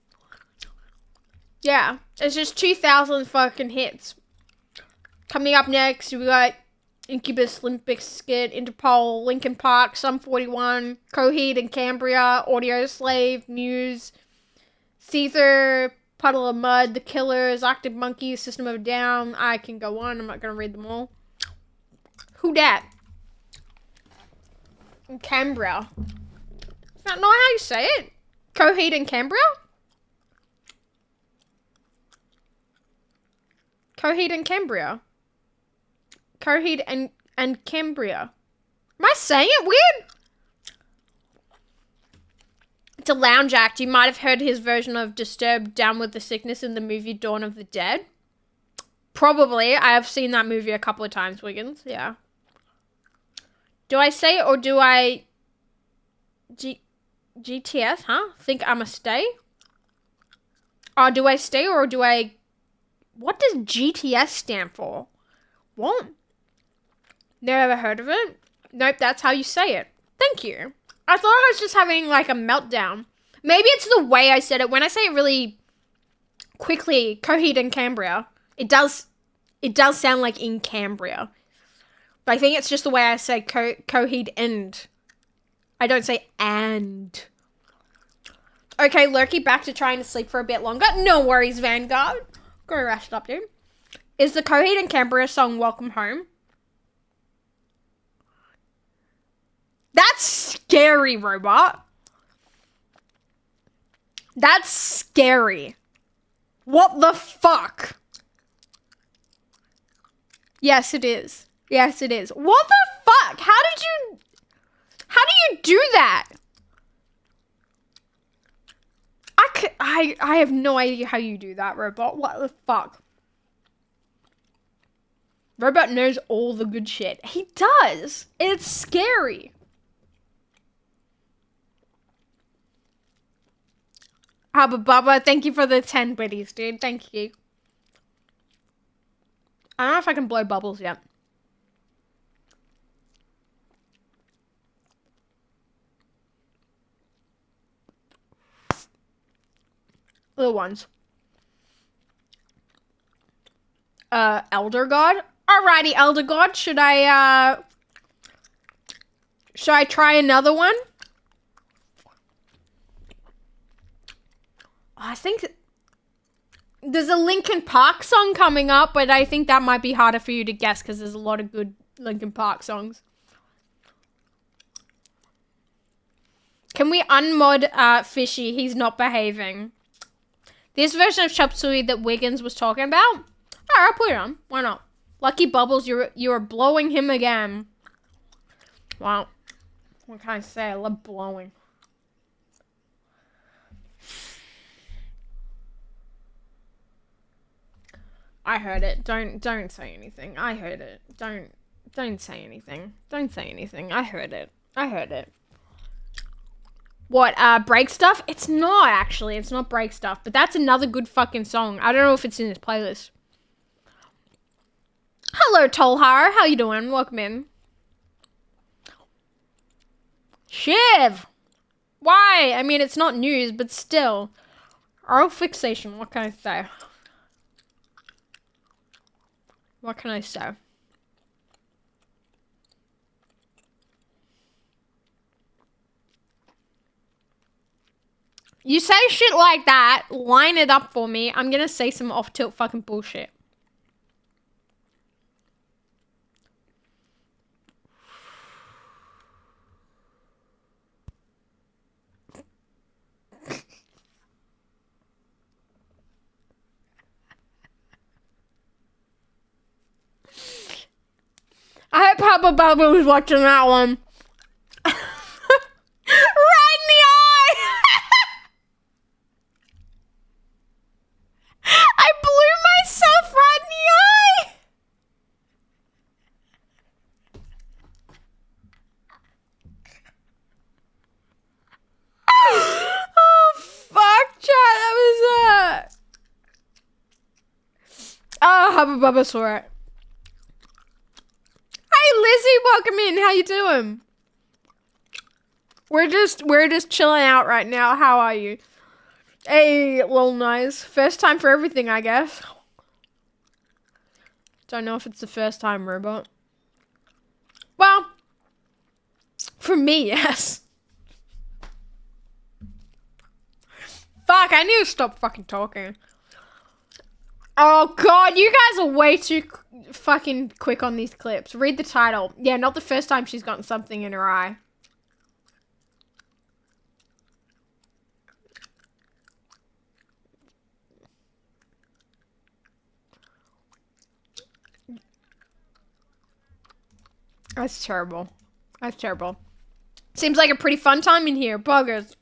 Yeah, it's just 2,000 fucking hits. Coming up next, we got Incubus, Limp Bizkit, Interpol, Linkin Park, Sum 41, Coheed and Cambria, Audio Slave, Muse, Caesar, Puddle of Mud, The Killers, Arctic Monkeys, System of a Down. I can go on. I'm not gonna read them all. Who dat? Cambria. Is that not how you say it? Coheed and Cambria? Coheed and Cambria. Coheed and Cambria. Am I saying it weird? It's a lounge act. You might have heard his version of Disturbed Down with the Sickness in the movie Dawn of the Dead. Probably. I have seen that movie a couple of times, Wiggins. Yeah. Do I say it or do I... GTS, huh? Think I'ma stay? Do I stay or do I... What does GTS stand for? What? Never heard of it? Nope, that's how you say it. Thank you. I thought I was just having like a meltdown. Maybe it's the way I said it. When I say it really quickly, Coheed and Cambria, it does sound like in Cambria. But I think it's just the way I say Coheed and. I don't say and. Okay, Lurky, back to trying to sleep for a bit longer. No worries, Vanguard. Go rest up, dude. Is the Coheed and Cambria song Welcome Home? That's scary, Robot. That's scary. What the fuck? Yes, it is. Yes, it is. What the fuck? How do you do that? I have no idea how you do that, Robot. What the fuck? Robot knows all the good shit. He does. It's scary. Hubba Bubba, thank you for the 10 biddies, dude. Thank you. I don't know if I can blow bubbles yet. Little ones. Elder God? Alrighty, Elder God. Should I try another one? I think there's a Linkin Park song coming up, but I think that might be harder for you to guess because there's a lot of good Linkin Park songs. Can we unmod Fishy? He's not behaving. This version of Chop Suey that Wiggins was talking about? Alright, I'll put it on. Why not? Lucky Bubbles, you're blowing him again. Wow. What can I say? I love blowing. I heard it. Don't say anything. I heard it. Don't say anything. Don't say anything. I heard it. I heard it. What, Break Stuff? It's not, actually. It's not Break Stuff. But that's another good fucking song. I don't know if it's in his playlist. Hello, Tolhar. How you doing? Welcome in. Shiv! Why? I mean, it's not news, but still. Oral fixation. What can I say? What can I say? You say shit like that, line it up for me, I'm gonna say some off-tilt fucking bullshit. I hope Papa Bubba was watching that one. Right in the eye! I blew myself right in the eye! Oh, fuck, chat. That was, Oh, Hubba Bubba saw it. Hey, Lizzie, welcome in. How you doing? We're just chilling out right now. How are you? Hey, little nice. First time for everything, I guess. Don't know if it's the first time, Robot. Well, for me, yes. Fuck, I need to stop fucking talking. Oh god, you guys are way too fucking quick on these clips. Read the title. Yeah, not the first time she's gotten something in her eye. That's terrible. That's terrible. Seems like a pretty fun time in here. Buggers.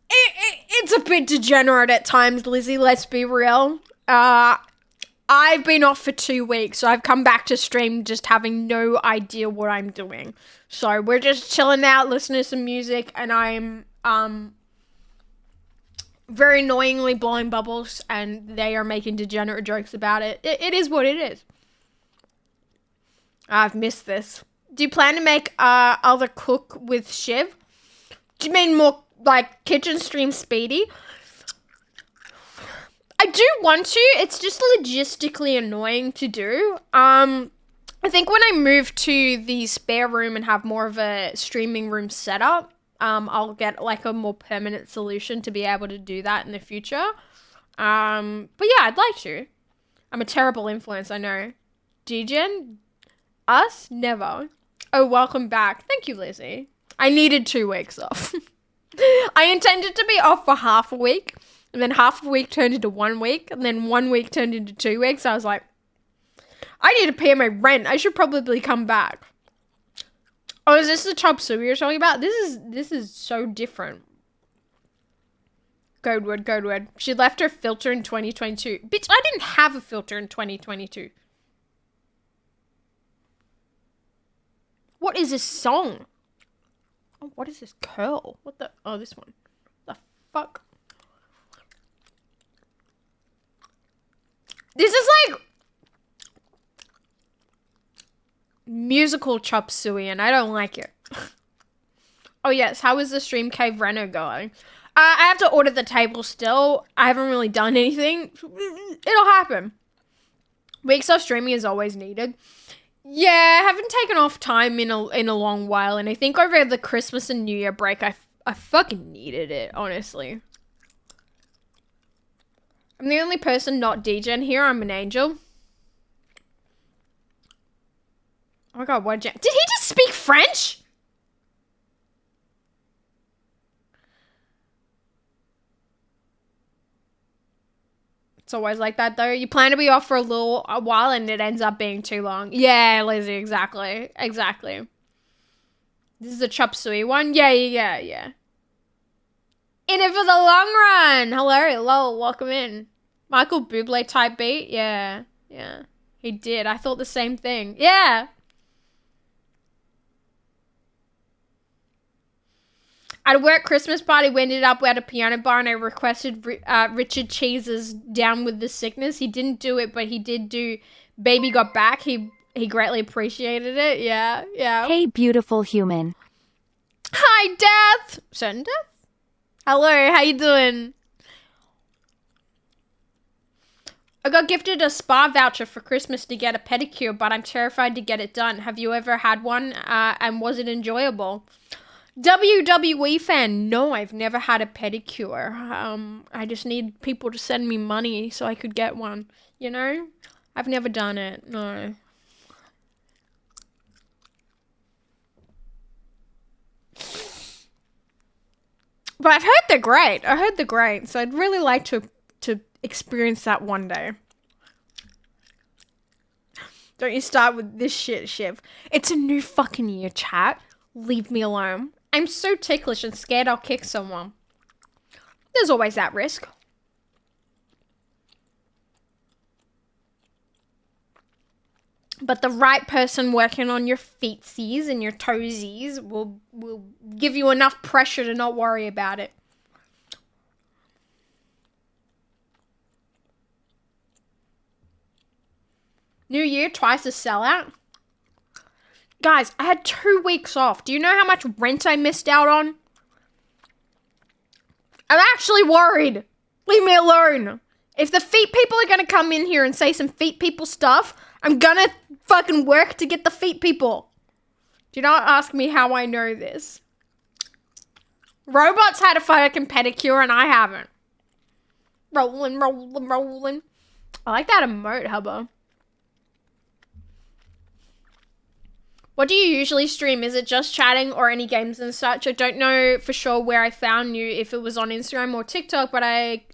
It's a bit degenerate at times, Lizzie, let's be real. I've been off for 2 weeks, so I've come back to stream just having no idea what I'm doing. So we're just chilling out, listening to some music, and I'm very annoyingly blowing bubbles, and they are making degenerate jokes about it. It is what it is. I've missed this. Do you plan to make other cook with Shiv? Do you mean more like kitchen stream speedy? I do want to. It's just logistically annoying to do. I think when I move to the spare room and have more of a streaming room setup, I'll get like a more permanent solution to be able to do that in the future. But yeah, I'd like to. I'm a terrible influence, I know. Degen? Us? Never. Oh, welcome back. Thank you, Lizzie. I needed 2 weeks off. I intended to be off for half a week, and then half a week turned into 1 week, and then 1 week turned into 2 weeks. I was like, I need to pay my rent. I should probably come back. Oh, is this the chop suey you're talking about? This is so different. Goadwood. She left her filter in 2022. Bitch, I didn't have a filter in 2022. What is this song? Oh, what is this curl? What the? Oh, this one. The fuck? This is like musical chop suey, and I don't like it. Oh yes, how is the stream cave reno going? I have to order the table still. I haven't really done anything. It'll happen. Weeks off streaming is always needed. Yeah, I haven't taken off time in a long while, and I think over the Christmas and New Year break, I fucking needed it, honestly. I'm the only person not degen here. I'm an angel. Oh my god, what did he just speak French? It's always like that, though. You plan to be off for a while, and it ends up being too long. Yeah, Lizzie, exactly. Exactly. This is a chop suey one? Yeah. In it for the long run! Hello, lol, welcome in. Michael Bublé type beat? Yeah. He did. I thought the same thing. Yeah. At a work Christmas party, we ended up at a piano bar, and I requested Richard Cheese's Down with the Sickness. He didn't do it, but he did do Baby Got Back. He greatly appreciated it. Yeah. Hey, beautiful human. Hi, Death. Certain Death? Hello, how you doing? I got gifted a spa voucher for Christmas to get a pedicure, but I'm terrified to get it done. Have you ever had one, and was it enjoyable? WWE fan. No, I've never had a pedicure. I just need people to send me money so I could get one. You know? I've never done it. No. But I've heard they're great. So I'd really like to experience that one day. Don't you start with this shit, Shiv. It's a new fucking year, chat. Leave me alone. I'm so ticklish and scared I'll kick someone. There's always that risk. But the right person working on your feetsies and your toesies will give you enough pressure to not worry about it. New Year, twice a sellout. Guys, I had 2 weeks off. Do you know how much rent I missed out on? I'm actually worried. Leave me alone. If the feet people are going to come in here and say some feet people stuff, I'm going to fucking work to get the feet people. Do not ask me how I know this. Robots had a fucking pedicure and I haven't. Rolling. I like that emote, hubba. What do you usually stream? Is it just chatting or any games and such? I don't know for sure where I found you, if it was on Instagram or TikTok, but I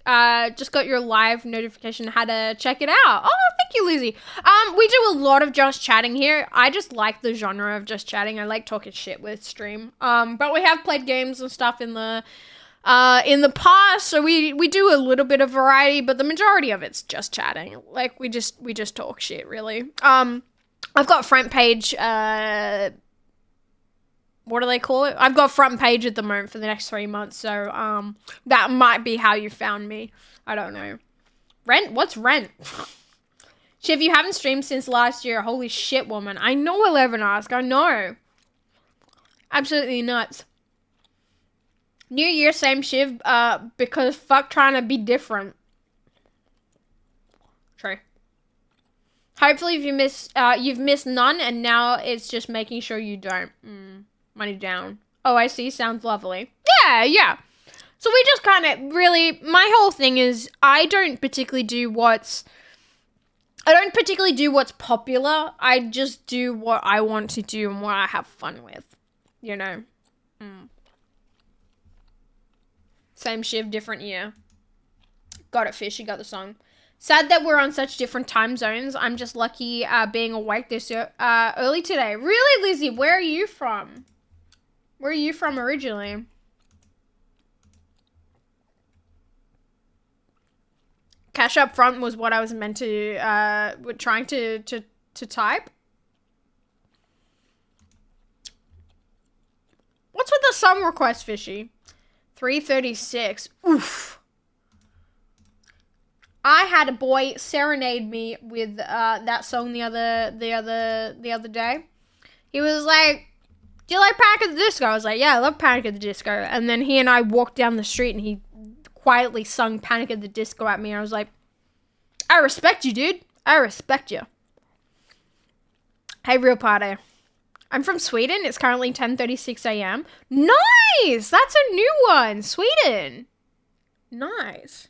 just got your live notification, had to check it out. Oh, thank you, Lizzie. We do a lot of just chatting here. I just like the genre of just chatting. I like talking shit with stream. But we have played games and stuff in the past, so we do a little bit of variety, but the majority of it's just chatting. Like we just talk shit, really. I've got front page what do they call it? I've got front page at the moment for the next 3 months, so that might be how you found me. I don't know. Rent? What's rent? Shiv, you haven't streamed since last year. Holy shit, woman. I know 11 Ask. I know. Absolutely nuts. New Year, same Shiv, because fuck trying to be different. True. Hopefully you've missed none, and now it's just making sure you don't. Money down. Oh, I see. Sounds lovely. Yeah. So we just kind of really, my whole thing is I don't particularly do what's popular. I just do what I want to do and what I have fun with, you know. Same Shiv, different year. Got it, Fish. You got the song. Sad that we're on such different time zones. I'm just lucky being awake this early today. Really, Lizzie? Where are you from? Where are you from originally? Cash up front was what I was meant to, trying to type. What's with the song request, Fishy? 3:36. Oof. I had a boy serenade me with that song the other day. He was like, "Do you like Panic at the Disco?" I was like, "Yeah, I love Panic at the Disco." And then he and I walked down the street, and he quietly sung Panic at the Disco at me. And I was like, "I respect you, dude. I respect you." Hey, real party. I'm from Sweden. It's currently 10:36 a.m. Nice! That's a new one. Sweden. Nice.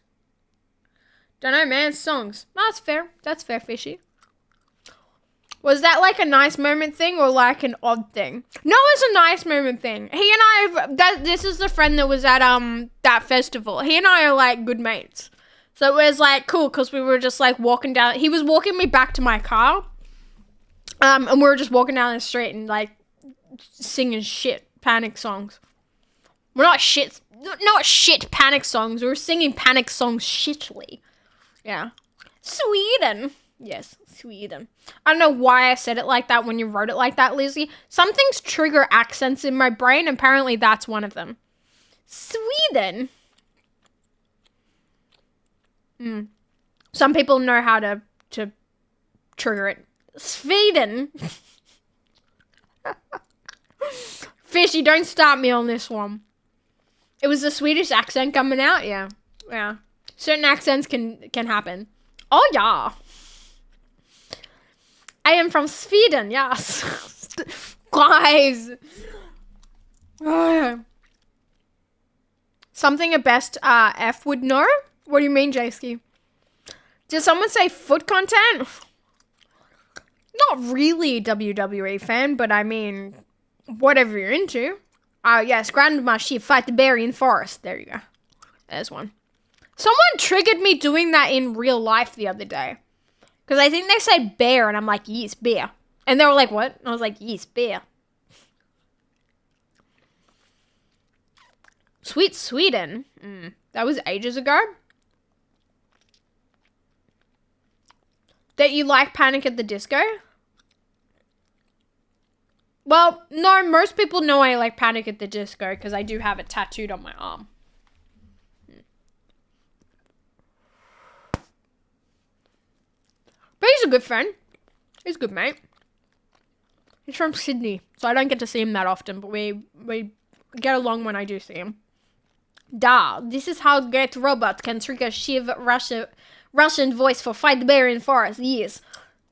Don't know, man. Songs. No, that's fair. That's fair, Fishy. Was that like a nice moment thing or like an odd thing? No, it's a nice moment thing. He and I, this is the friend that was at that festival. He and I are like good mates. So it was like cool because we were just like walking down. He was walking me back to my car. And we were just walking down the street and like singing shit Panic songs. We're not shit Panic songs. We were singing Panic songs shittily. Yeah. Sweden. Yes, Sweden. I don't know why I said it like that when you wrote it like that, Lizzie. Some things trigger accents in my brain. Apparently that's one of them. Sweden. Some people know how to trigger it. Sweden. Fishy, don't start me on this one. It was the Swedish accent coming out, yeah. Yeah. Certain accents can happen. Oh, yeah. I am from Sweden, yes. Guys. Something a best F would know? What do you mean, Jayski? Did someone say foot content? Not really a WWE fan, but I mean, whatever you're into. Yes, Grandma, she fight the bear in forest. There you go. There's one. Someone triggered me doing that in real life the other day. Because I think they say bear, and I'm like, yes, bear. And they were like, what? And I was like, yes, bear. Sweet Sweden. That was ages ago. That you like Panic at the Disco? Well, no, most people know I like Panic at the Disco because I do have it tattooed on my arm. But he's a good friend. He's a good mate. He's from Sydney, so I don't get to see him that often, but we get along when I do see him. Da, this is how great robot can trigger Shiv Russian voice for fight the bear in forest. Yes.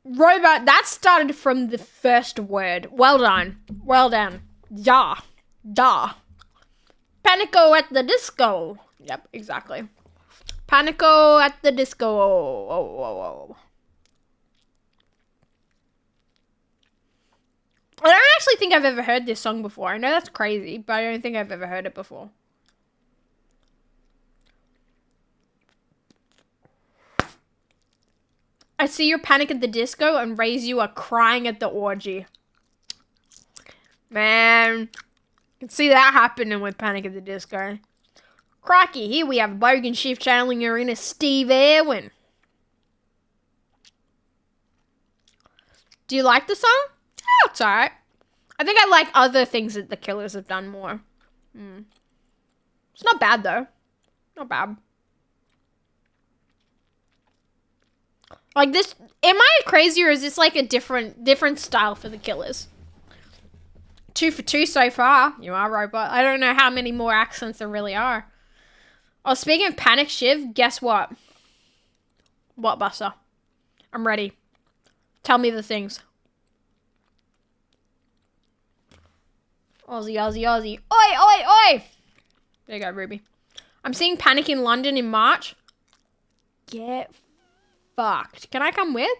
Robot, that started from the first word. Well done. Well done. Ja. Da. Panico at the disco. Yep, exactly. Panico at the disco. Oh. I don't actually think I've ever heard this song before. I know that's crazy, but I don't think I've ever heard it before. I see your Panic at the Disco and raise you are crying at the orgy. Man, I can see that happening with Panic at the Disco. Crikey, here we have Bogan Shift channeling your inner Steve Irwin. Do you like the song? Oh, it's alright. I think I like other things that the Killers have done more. It's not bad, though. Not bad. Like this, am I crazy or is this like a different style for the Killers? 2 for 2 so far. You are robot. I don't know how many more accents there really are. Oh, speaking of Panic Shiv, guess what? What, Buster? I'm ready. Tell me the things. Aussie, Aussie, Aussie. Oi, oi, oi! There you go, Ruby. I'm seeing Panic in London in March. Get fucked. Can I come with?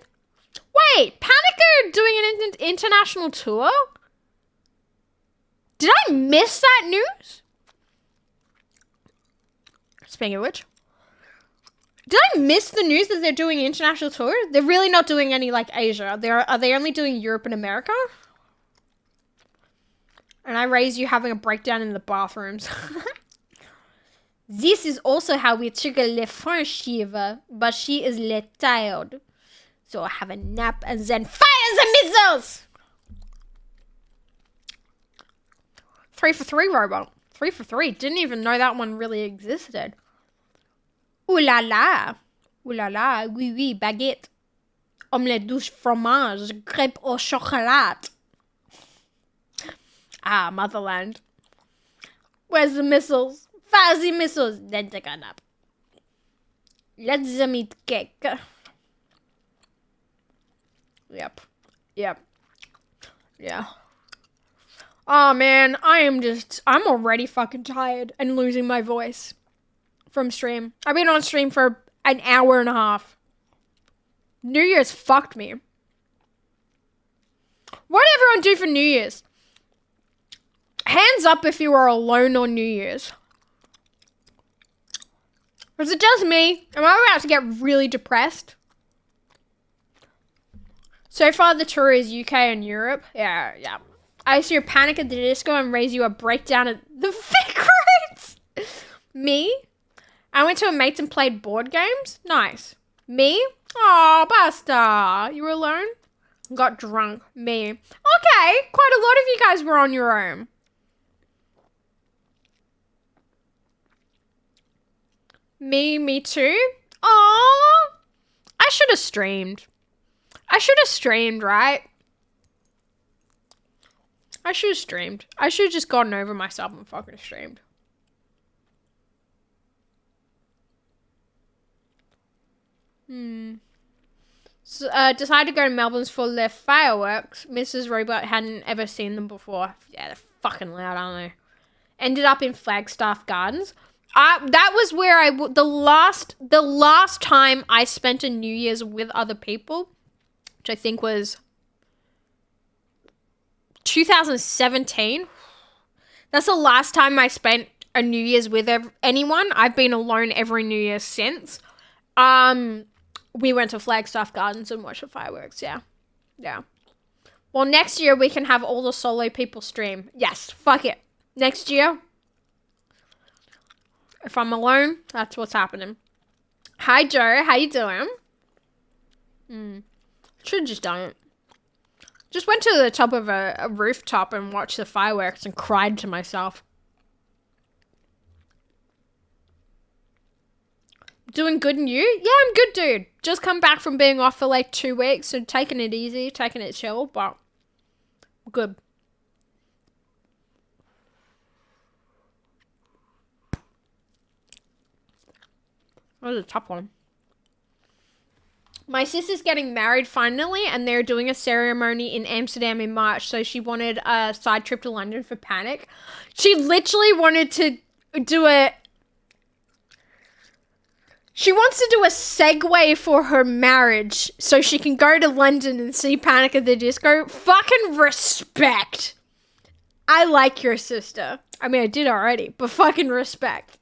Wait, Panic are doing an international tour? Did I miss that news? Speaking of which, did I miss the news that they're doing an international tour? They're really not doing any like Asia. Are they only doing Europe and America? And I raise you having a breakdown in the bathrooms. This is also how we trigger Le Friendship, but she is Le Tired. So I have a nap and then fire the missiles! 3 for 3, robot. 3 for 3. Didn't even know that one really existed. Ooh la la. Ooh la la. Oui, oui, baguette. Omelette douce fromage. Crêpe au chocolat. Ah, motherland. Where's the missiles? Fire the missiles. Then take a nap. Let them eat cake. Yep. Yep. Yeah. Oh man, I'm already fucking tired and losing my voice from stream. I've been on stream for an hour and a half. New Year's fucked me. What did everyone do for New Year's? Hands up if you were alone on New Year's. Was it just me? Am I about to get really depressed? So far the tour is UK and Europe. Yeah. I used to Panic at the Disco and raise you a breakdown at the fake rates. Me? I went to a mate's and played board games. Nice. Me? Oh, Buster. You were alone? Got drunk. Me. Okay. Quite a lot of you guys were on your own. Me too? Aww. I should have streamed. Right? I should have streamed. I should have just gotten over myself and fucking streamed. So, decided to go to Melbourne's for their fireworks. Mrs. Robot hadn't ever seen them before. Yeah, they're fucking loud, aren't they? Ended up in Flagstaff Gardens. That was where the last time I spent a New Year's with other people, which I think was 2017. That's the last time I spent a New Year's with anyone. I've been alone every New Year since. We went to Flagstaff Gardens and watched the fireworks. Yeah. Well, next year we can have all the solo people stream. Yes, fuck it. Next year, if I'm alone, that's what's happening. Hi, Joe. How you doing? Should have just done it. Just went to the top of a rooftop and watched the fireworks and cried to myself. Doing good and you? Yeah, I'm good, dude. Just come back from being off for like 2 weeks, so taking it easy, taking it chill, but good. That was a tough one. My sister's getting married finally, and they're doing a ceremony in Amsterdam in March, so she wanted a side trip to London for Panic. She literally wanted to do She wants to do a segue for her marriage so she can go to London and see Panic at the Disco. Fucking respect. I like your sister. I mean, I did already, but fucking respect.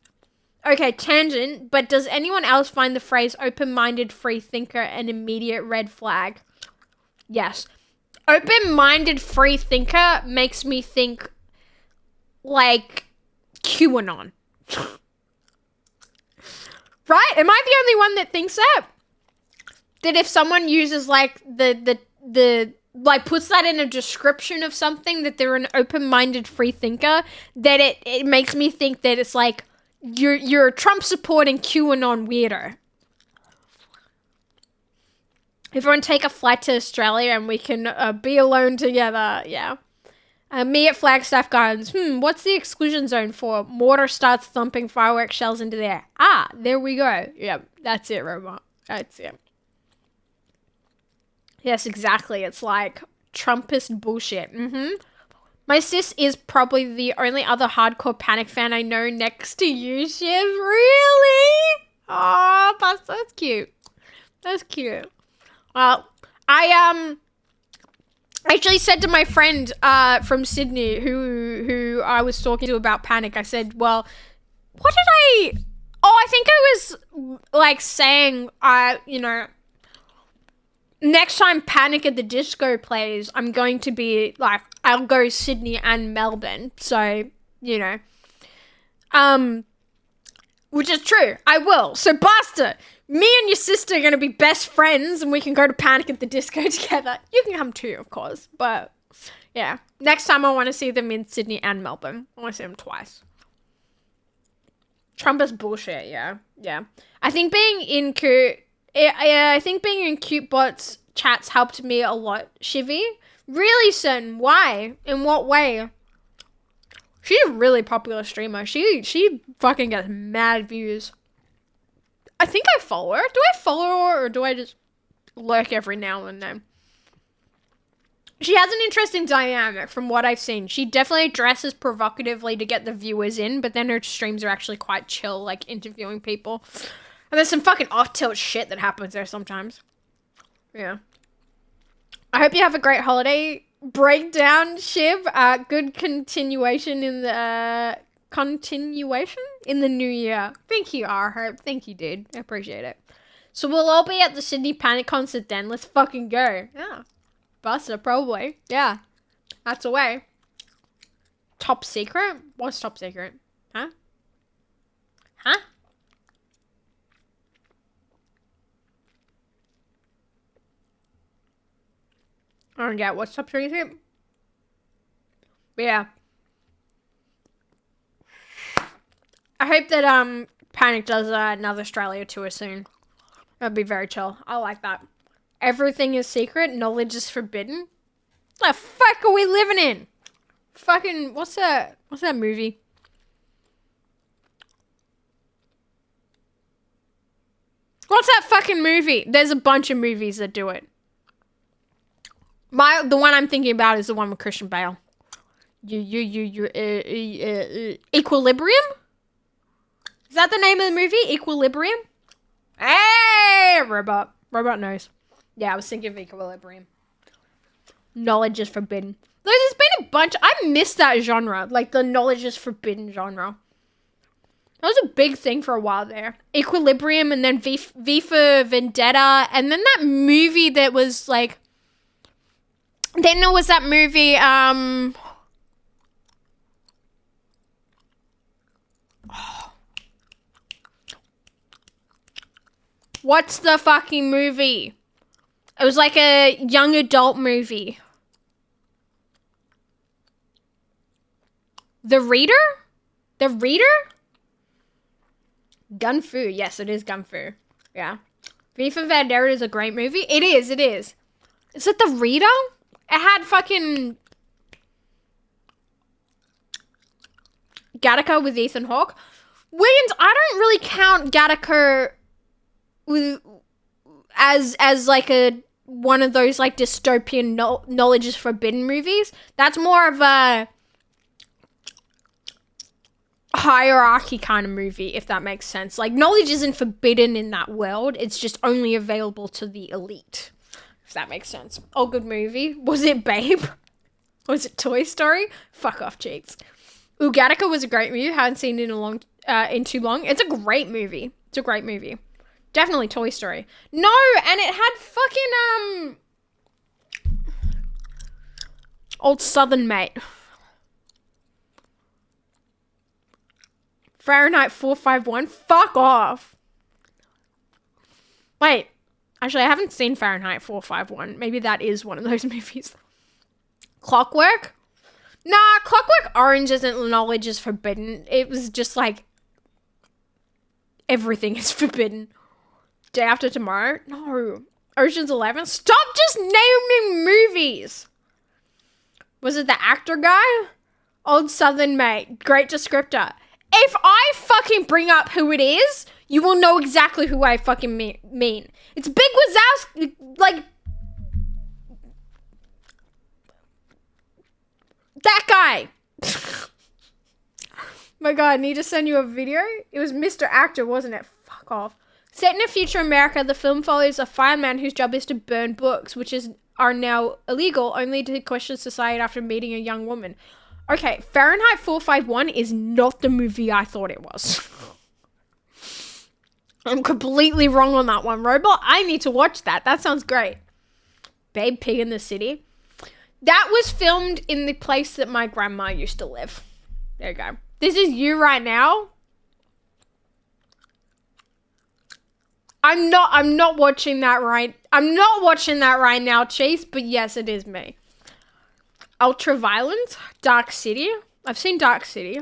Okay, tangent, but does anyone else find the phrase open-minded free thinker an immediate red flag? Yes. Open-minded free thinker makes me think like QAnon. Right? Am I the only one that thinks that? That if someone uses like the like puts that in a description of something, that they're an open-minded free thinker, that it makes me think that it's like you're a Trump supporting QAnon weirdo. Everyone take a flight to Australia and we can be alone together. Yeah. Me at Flagstaff Gardens. What's the exclusion zone for? Mortar starts thumping fireworks shells into the air. Ah, there we go. Yep, that's it, robot. That's it. Yes, exactly. It's like Trumpist bullshit. My sis is probably the only other hardcore Panic fan I know next to you, Shiv. Really? Oh, that's cute. That's cute. Well, I actually said to my friend from Sydney who I was talking to about Panic, I said, well, what did I... Oh, I think I was, like, saying, you know, next time Panic at the Disco plays, I'm going to be, like, I'll go Sydney and Melbourne. So, you know. Which is true. I will. So, Basta, me and your sister are going to be best friends and we can go to Panic at the Disco together. You can come too, of course. But, yeah. Next time I want to see them in Sydney and Melbourne. I want to see them twice. Trump is bullshit, yeah. Yeah. I think being in Cute Bots chats helped me a lot, Shivy. Really certain. Why? In what way? She's a really popular streamer. She fucking gets mad views. I think I follow her. Do I follow her or do I just lurk every now and then? She has an interesting dynamic from what I've seen. She definitely dresses provocatively to get the viewers in, but then her streams are actually quite chill, like interviewing people. And there's some fucking off-tilt shit that happens there sometimes. Yeah. I hope you have a great holiday breakdown, Shiv. Good continuation in the new year. Thank you, R-Hope. Thank you, dude. I appreciate it. So we'll all be at the Sydney Panic concert then. Let's fucking go. Yeah. Buster, probably. Yeah. That's a way. Top secret? What's top secret? Huh? Huh? I don't get what's top secret. But yeah. I hope that Panic does another Australia tour soon. That'd be very chill. I like that. Everything is secret. Knowledge is forbidden. What the fuck are we living in? Fucking, what's that movie? What's that fucking movie? There's a bunch of movies that do it. The one I'm thinking about is the one with Christian Bale. Equilibrium? Is that the name of the movie? Equilibrium? Hey, robot. Robot knows. Yeah, I was thinking of Equilibrium. Knowledge is forbidden. There's been a bunch. I miss that genre. Like, the knowledge is forbidden genre. That was a big thing for a while there. Equilibrium and then V for Vendetta. And then that movie that was, like... Then there was that movie, What's the fucking movie? It was like a young adult movie. The Reader? The Reader? Gun Fu. Yes, it is Gun Fu. Yeah. V for Vendetta is a great movie. It is, it is. Is it The Reader? It had fucking Gattaca with Ethan Hawke. Williams, I don't really count Gattaca as like one of those like dystopian knowledge is forbidden movies. That's more of a hierarchy kind of movie, if that makes sense. Like, knowledge isn't forbidden in that world. It's just only available to the elite, if that makes sense. Oh, good movie. Was it Babe? Was it Toy Story? Fuck off, cheeks. Ooh, Gattaca was a great movie. Haven't seen it in too long. It's a great movie. It's a great movie. Definitely Toy Story. No, and it had fucking, old Southern mate. Fahrenheit 451. Fuck off. Wait. Actually, I haven't seen Fahrenheit 451. Maybe that is one of those movies. Clockwork? Nah, Clockwork Orange isn't knowledge is forbidden. It was just like everything is forbidden. Day After Tomorrow? No. Ocean's 11? Stop just naming movies! Was it the actor guy? Old Southern Mate. Great descriptor. If I fucking bring up who it is, you will know exactly who I fucking mean. It's Big Wazowski, like... that guy! My god, I need to send you a video. It was Mr. Actor, wasn't it? Fuck off. Set in a future America, the film follows a fireman whose job is to burn books, which are now illegal, only to question society after meeting a young woman. Okay, Fahrenheit 451 is not the movie I thought it was. I'm completely wrong on that one, Robot. I need to watch that. That sounds great. Babe Pig in the City. That was filmed in the place that my grandma used to live. There you go. This is you right now. I'm not watching that right. I'm not watching that right now, Chase, but yes, it is me. Ultraviolence, Dark City. I've seen Dark City.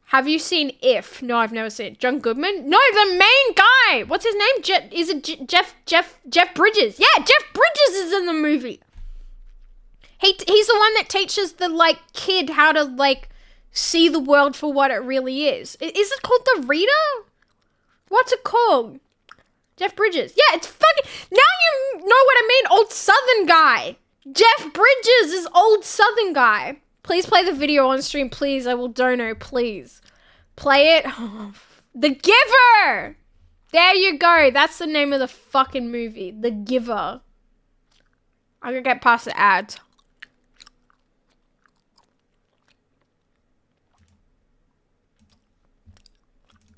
Have you seen If? No, I've never seen it. John Goodman? No, the main guy. What's his name? Is it Jeff Bridges? Yeah, Jeff Bridges is in the movie. He's the one that teaches the like kid how to like see the world for what it really is. Is it called The Reader? What's it called? Jeff Bridges. Yeah, it's fucking... Now you know what I mean. Old Southern guy. Jeff Bridges is old Southern guy. Please play the video on stream, please. I will dono, please. Play it. Oh, The Giver. There you go. That's the name of the fucking movie. The Giver. I'm gonna get past the ads.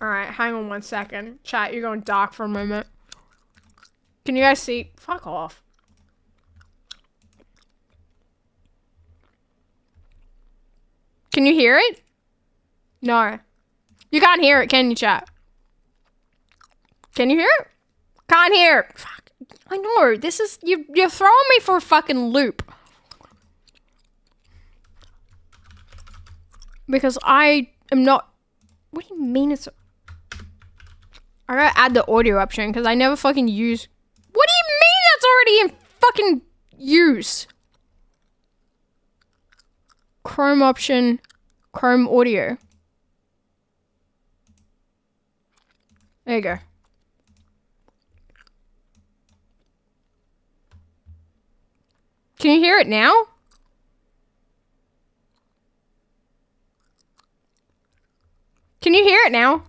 Alright, hang on 1 second. Chat, you're going dark for a moment. Can you guys see? Fuck off. Can you hear it? No. You can't hear it, can you, chat? Can you hear it? Can't hear it. Fuck. I know. This is... You're throwing me for a fucking loop. Because I am not... What do you mean it's... I gotta add the audio option because I never fucking use... What do you mean that's already in fucking use? Chrome option, Chrome audio. There you go. Can you hear it now? Can you hear it now?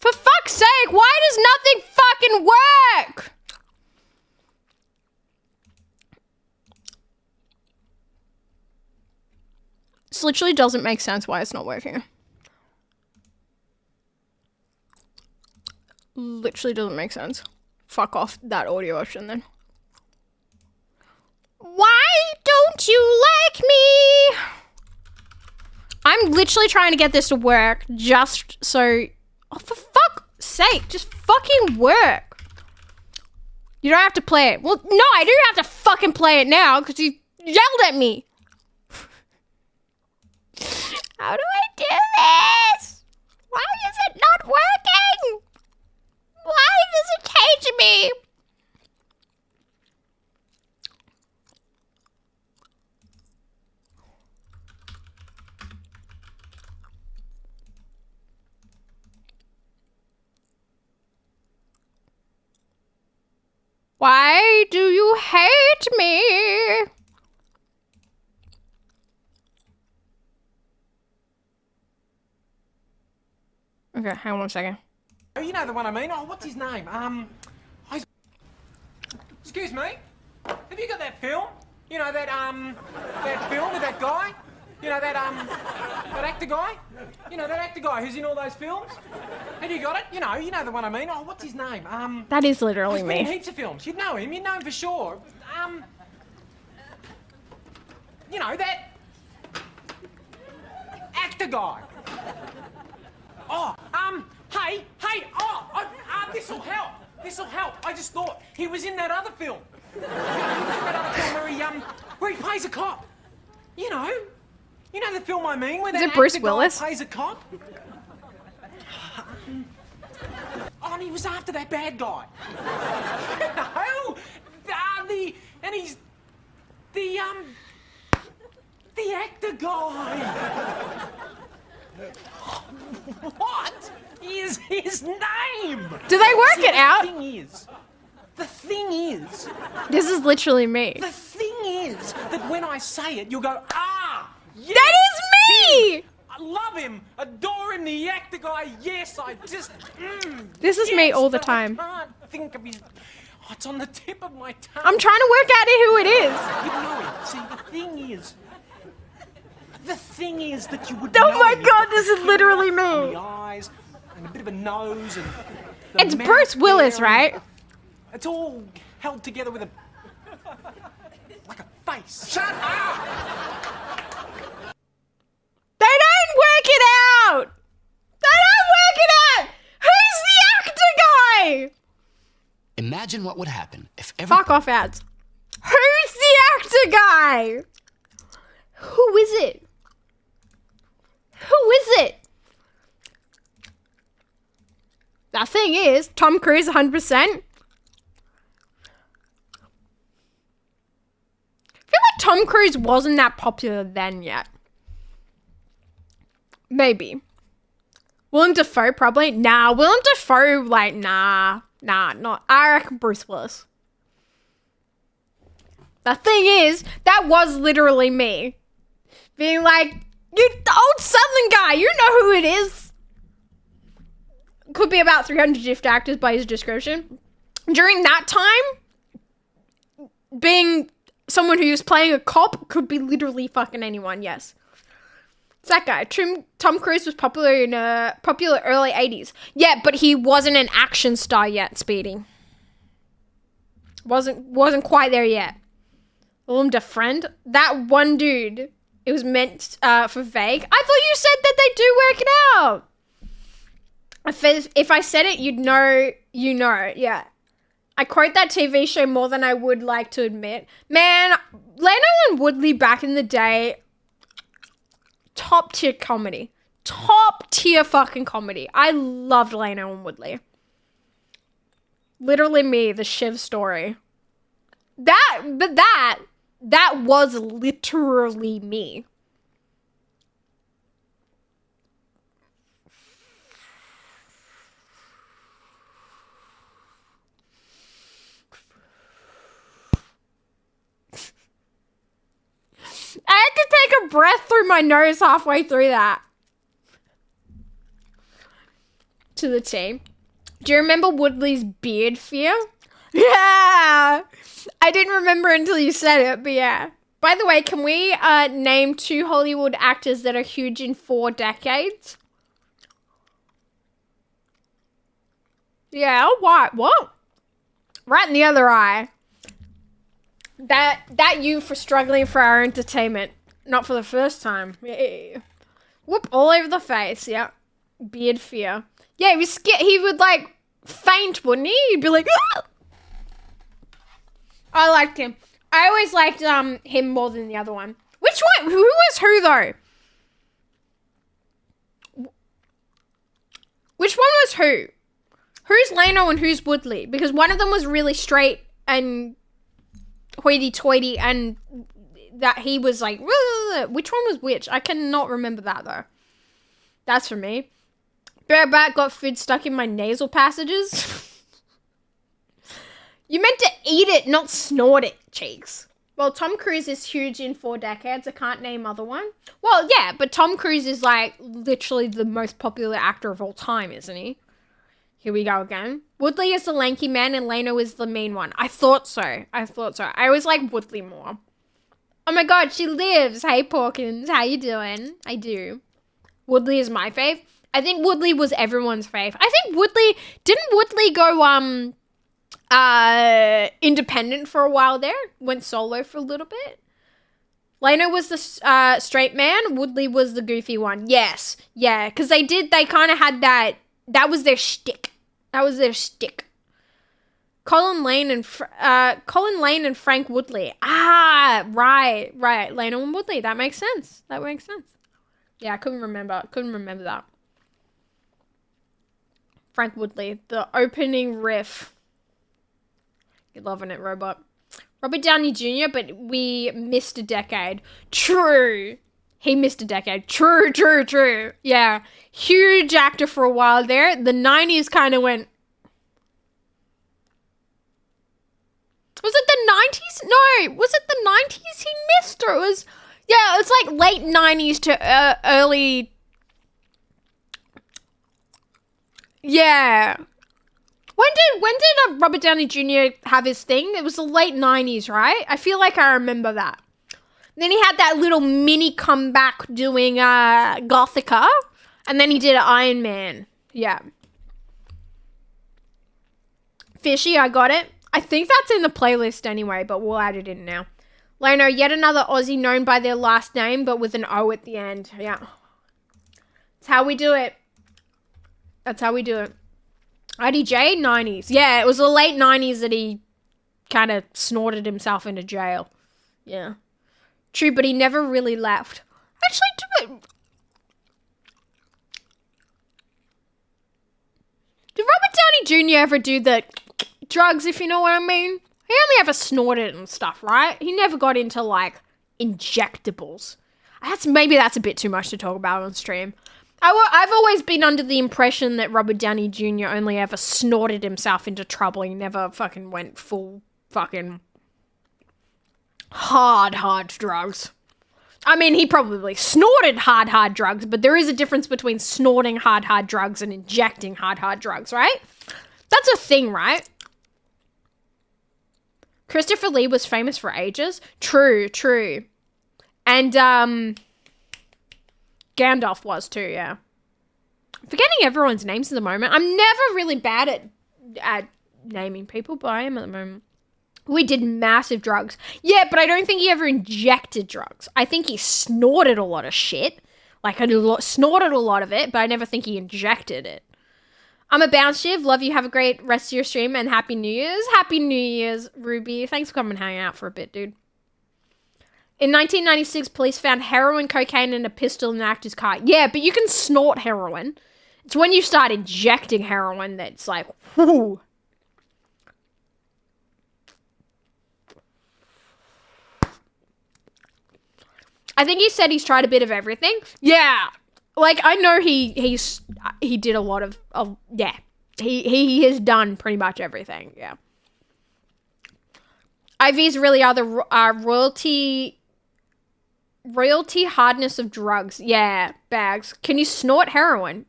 For fuck's sake, why does nothing fucking work? This literally doesn't make sense why it's not working. Literally doesn't make sense. Fuck off that audio option then. Why don't you like me? I'm literally trying to get this to work just so... Oh, for fuck's sake, just fucking work. You don't have to play it. Well, no, I do have to fucking play it now because you yelled at me. How do I do this? Why is it not working? Why does it hate me? Why do you hate me? Okay, hang on 1 second. Oh, you know the one I mean. Oh, what's his name? Excuse me? Have you got that film? You know, that film with that guy? You know, that actor guy? You know, that actor guy who's in all those films? Have you got it? You know the one I mean. Oh, what's his name? That is literally he's been in me. heaps of films. You'd know him for sure. You know, that actor guy. Oh, this'll help. just thought he was in that other film. That other film where he plays a cop. You know the film I mean, where Is that it Bruce actor guy Willis? plays a cop. Oh, and he was after that bad guy. No, he's the actor guy. What is his name? Do they work it out? The thing is, This is literally me. the thing is that when I say it, you'll go, ah, yes, That is me! I love him, adore him, the actor guy, yes, I just, This is me yes, all the but time. I can't think of his, oh, it's on the tip of my tongue. I'm trying to work out who it is. You know it. See, the thing is that you would Oh know my him. God, this is literally And me. the eyes, and a bit of a nose, and the It's mouth Bruce Willis, there, right? and it's all held together with like a face. Shut up! They don't work it out. They don't work it out. Who's the actor guy? Imagine what would happen if Fuck off ads. Who's the actor guy? Who is it? Who is it? The thing is, Tom Cruise 100%. I feel like Tom Cruise wasn't that popular then yet. Maybe. Willem Dafoe probably. Nah, Willem Dafoe, like, nah, not. I reckon Bruce Willis. The thing is, that was literally me. Being like, you old Southern guy, you know who it is. Could be about 300 gift actors by his description. During that time, being someone who's playing a cop could be literally fucking anyone, yes. It's that guy. Tom Cruise was popular in popular early 80s. Yeah, but he wasn't an action star yet, Speedy. Wasn't quite there yet. Willem Dafoe, that one dude, it was meant for vague. I thought you said that they do work it out. If I said it, you'd know, yeah. I quote that TV show more than I would like to admit. Man, Leno and Woodley back in the day, top tier comedy. Top tier fucking comedy. I loved Leno and Woodley. Literally me, the Shiv story. That was literally me. I had to take a breath through my nose halfway through that. To the T. Do you remember Woodley's beard fear? Yeah! I didn't remember until you said it, but yeah. By the way, can we name 2 Hollywood actors that are huge in 4 decades? Yeah, what? Right in the other eye. That you for struggling for our entertainment. Not for the first time. Yeah. Whoop, all over the face, yeah. Beard fear. Yeah, he would like faint, wouldn't he? He'd be like, ah! I liked him. I always liked him more than the other one. Which one? Who was who though? Which one was who? Who's Leno and who's Woodley? Because one of them was really straight and hoity-toity, and that he was like, which one was which? I cannot remember that though. That's for me. Bareback got food stuck in my nasal passages. You meant to eat it, not snort it, cheeks. Well, Tom Cruise is huge in 4 decades. I can't name other one. Well, yeah, but Tom Cruise is like literally the most popular actor of all time, isn't he? Here we go again. Woodley is the lanky man and Leno is the mean one. I thought so. I always like Woodley more. Oh my God, she lives. Hey, Porkins. How you doing? I do. Woodley is my fave. I think Woodley was everyone's fave. I think didn't Woodley go, independent for a while there? Went solo for a little bit? Leno was the straight man. Woodley was the goofy one. Yes. Yeah, because they kind of had that was their shtick. Colin Lane and Frank Woodley. Ah, right. Lane and Woodley. That makes sense. Yeah, I couldn't remember that. Frank Woodley, the opening riff. You're loving it, Robot. Robert Downey Jr., but we missed a decade. True. He missed a decade. True. Yeah. Huge actor for a while there. The 90s kind of went... Was it the 90s? No. Was it the 90s he missed? Or it was... Yeah, it was like late 90s to early... Yeah. When did Robert Downey Jr. have his thing? It was the late 90s, right? I feel like I remember that. Then he had that little mini comeback doing Gothica. And then he did Iron Man. Yeah. Fishy, I got it. I think that's in the playlist anyway, but we'll add it in now. Leno, yet another Aussie known by their last name, but with an O at the end. Yeah. That's how we do it. IDJ, 90s. Yeah, it was the late 90s that he kind of snorted himself into jail. Yeah. True, but he never really left. Actually, did Robert Downey Jr. ever do the drugs, if you know what I mean? He only ever snorted and stuff, right? He never got into, like, injectables. Maybe that's a bit too much to talk about on stream. I've always been under the impression that Robert Downey Jr. only ever snorted himself into trouble. He never fucking went full fucking hard drugs. I mean, he probably snorted hard drugs, but there is a difference between snorting hard drugs and injecting hard drugs, right? That's a thing, right? Christopher Lee was famous for ages. True. And, Gandalf was too, yeah. Forgetting everyone's names at the moment. I'm never really bad at naming people, but I am at the moment. We did massive drugs. Yeah, but I don't think he ever injected drugs. I think he snorted a lot of shit. Like, snorted a lot of it, but I never think he injected it. I'm a bounce shiv. Love you. Have a great rest of your stream and Happy New Year's. Happy New Year's, Ruby. Thanks for coming and hanging out for a bit, dude. In 1996, police found heroin, cocaine, and a pistol in the actor's car. Yeah, but you can snort heroin. It's when you start injecting heroin that's like, whoo. I think he said he's tried a bit of everything. Yeah. Like, I know he did a lot of yeah. He has done pretty much everything, yeah. IVs really are the royalty hardness of drugs. Yeah, bags. Can you snort heroin?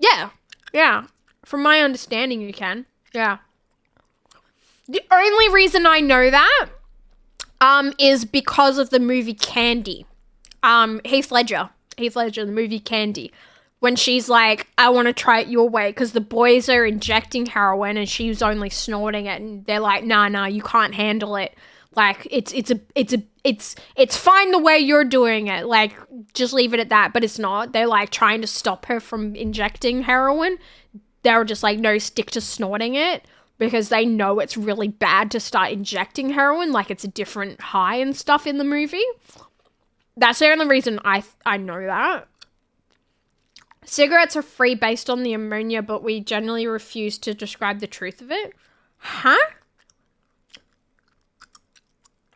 Yeah. From my understanding, you can. Yeah. The only reason I know that is because of the movie Candy. Heath Ledger, the movie Candy. When she's like, I want to try it your way, because the boys are injecting heroin and she's only snorting it, and they're like, nah, you can't handle it. Like, it's fine the way you're doing it. Like, just leave it at that. But it's not. They're like trying to stop her from injecting heroin. They were just like, no, stick to snorting it, because they know it's really bad to start injecting heroin. Like, it's a different high and stuff in the movie. That's the only reason I know that. Cigarettes are free based on the ammonia, but we generally refuse to describe the truth of it. Huh?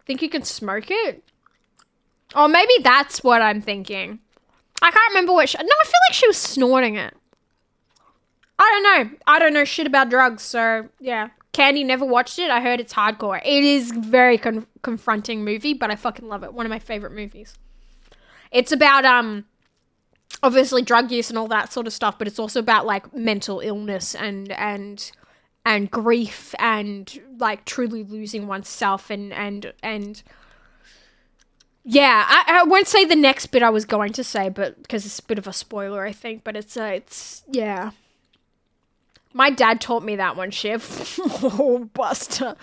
Think you can smoke it? Oh, maybe that's what I'm thinking. I can't remember what... No, I feel like she was snorting it. I don't know. I don't know shit about drugs, so yeah. Candy, never watched it. I heard it's hardcore. It is very confronting movie, but I fucking love it. One of my favorite movies. It's about, obviously drug use and all that sort of stuff, but it's also about, like, mental illness and grief and, like, truly losing oneself and yeah, I won't say the next bit I was going to say, but because it's a bit of a spoiler, I think, but it's yeah. My dad taught me that one, Shiv. Oh, Buster.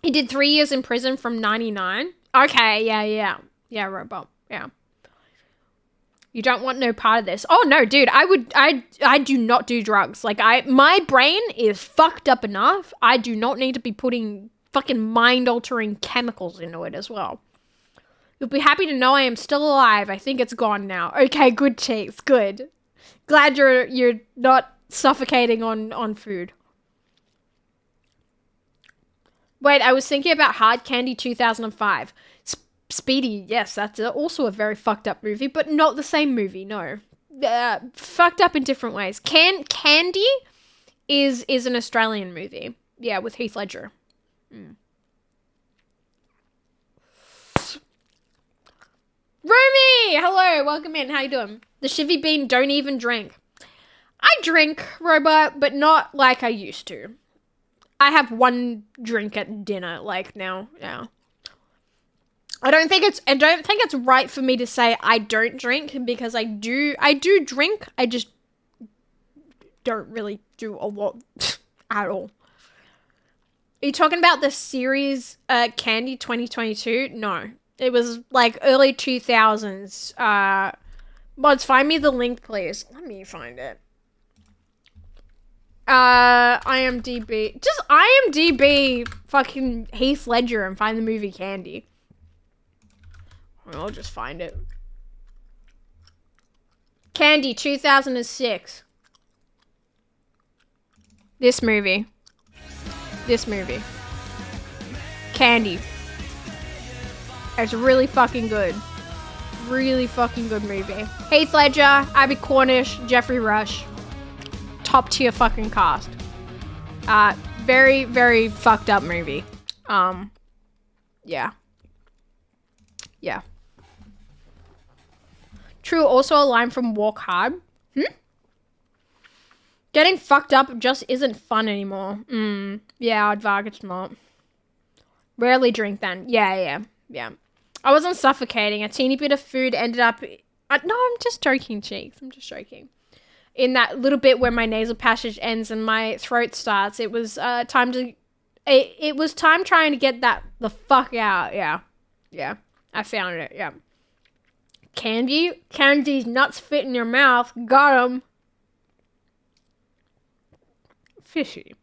He did 3 years in prison from 99. Okay, yeah. Yeah, Robot, yeah. You don't want no part of this. Oh no, dude, I do not do drugs. Like my brain is fucked up enough. I do not need to be putting fucking mind-altering chemicals into it as well. You'll be happy to know I am still alive. I think it's gone now. Okay, good cheeks, good. Glad you're not suffocating on food. Wait, I was thinking about Hard Candy 2005. Speedy, yes, that's also a very fucked up movie, but not the same movie, no. Fucked up in different ways. Candy is an Australian movie. Yeah, with Heath Ledger. Romy! Hello, welcome in. How you doing? The Shivy Bean don't even drink. I drink, Robot, but not like I used to. I have one drink at dinner, like now. Yeah. I don't think it's right for me to say I don't drink, because I do drink. I just don't really do a lot at all. Are you talking about the series Candy 2022? No. It was like early 2000s. Mods, find me the link, please. Let me find it. IMDb. Just IMDb fucking Heath Ledger and find the movie Candy. I'll just find it. Candy 2006. This movie. Candy. It's really fucking good. Really fucking good movie. Heath Ledger, Abby Cornish, Jeffrey Rush. Top tier fucking cast. Very, very fucked up movie. Yeah. Yeah. True, also a line from Walk Hard. Getting fucked up just isn't fun anymore. Yeah, Advarg, it's not. Rarely drink then. Yeah. I wasn't suffocating. A teeny bit of food ended up... no, I'm just joking, cheeks. I'm just joking. In that little bit where my nasal passage ends and my throat starts, it was time to... It was time trying to get that the fuck out. Yeah. I found it, yeah. Candy's nuts fit in your mouth. Got 'em. Fishy.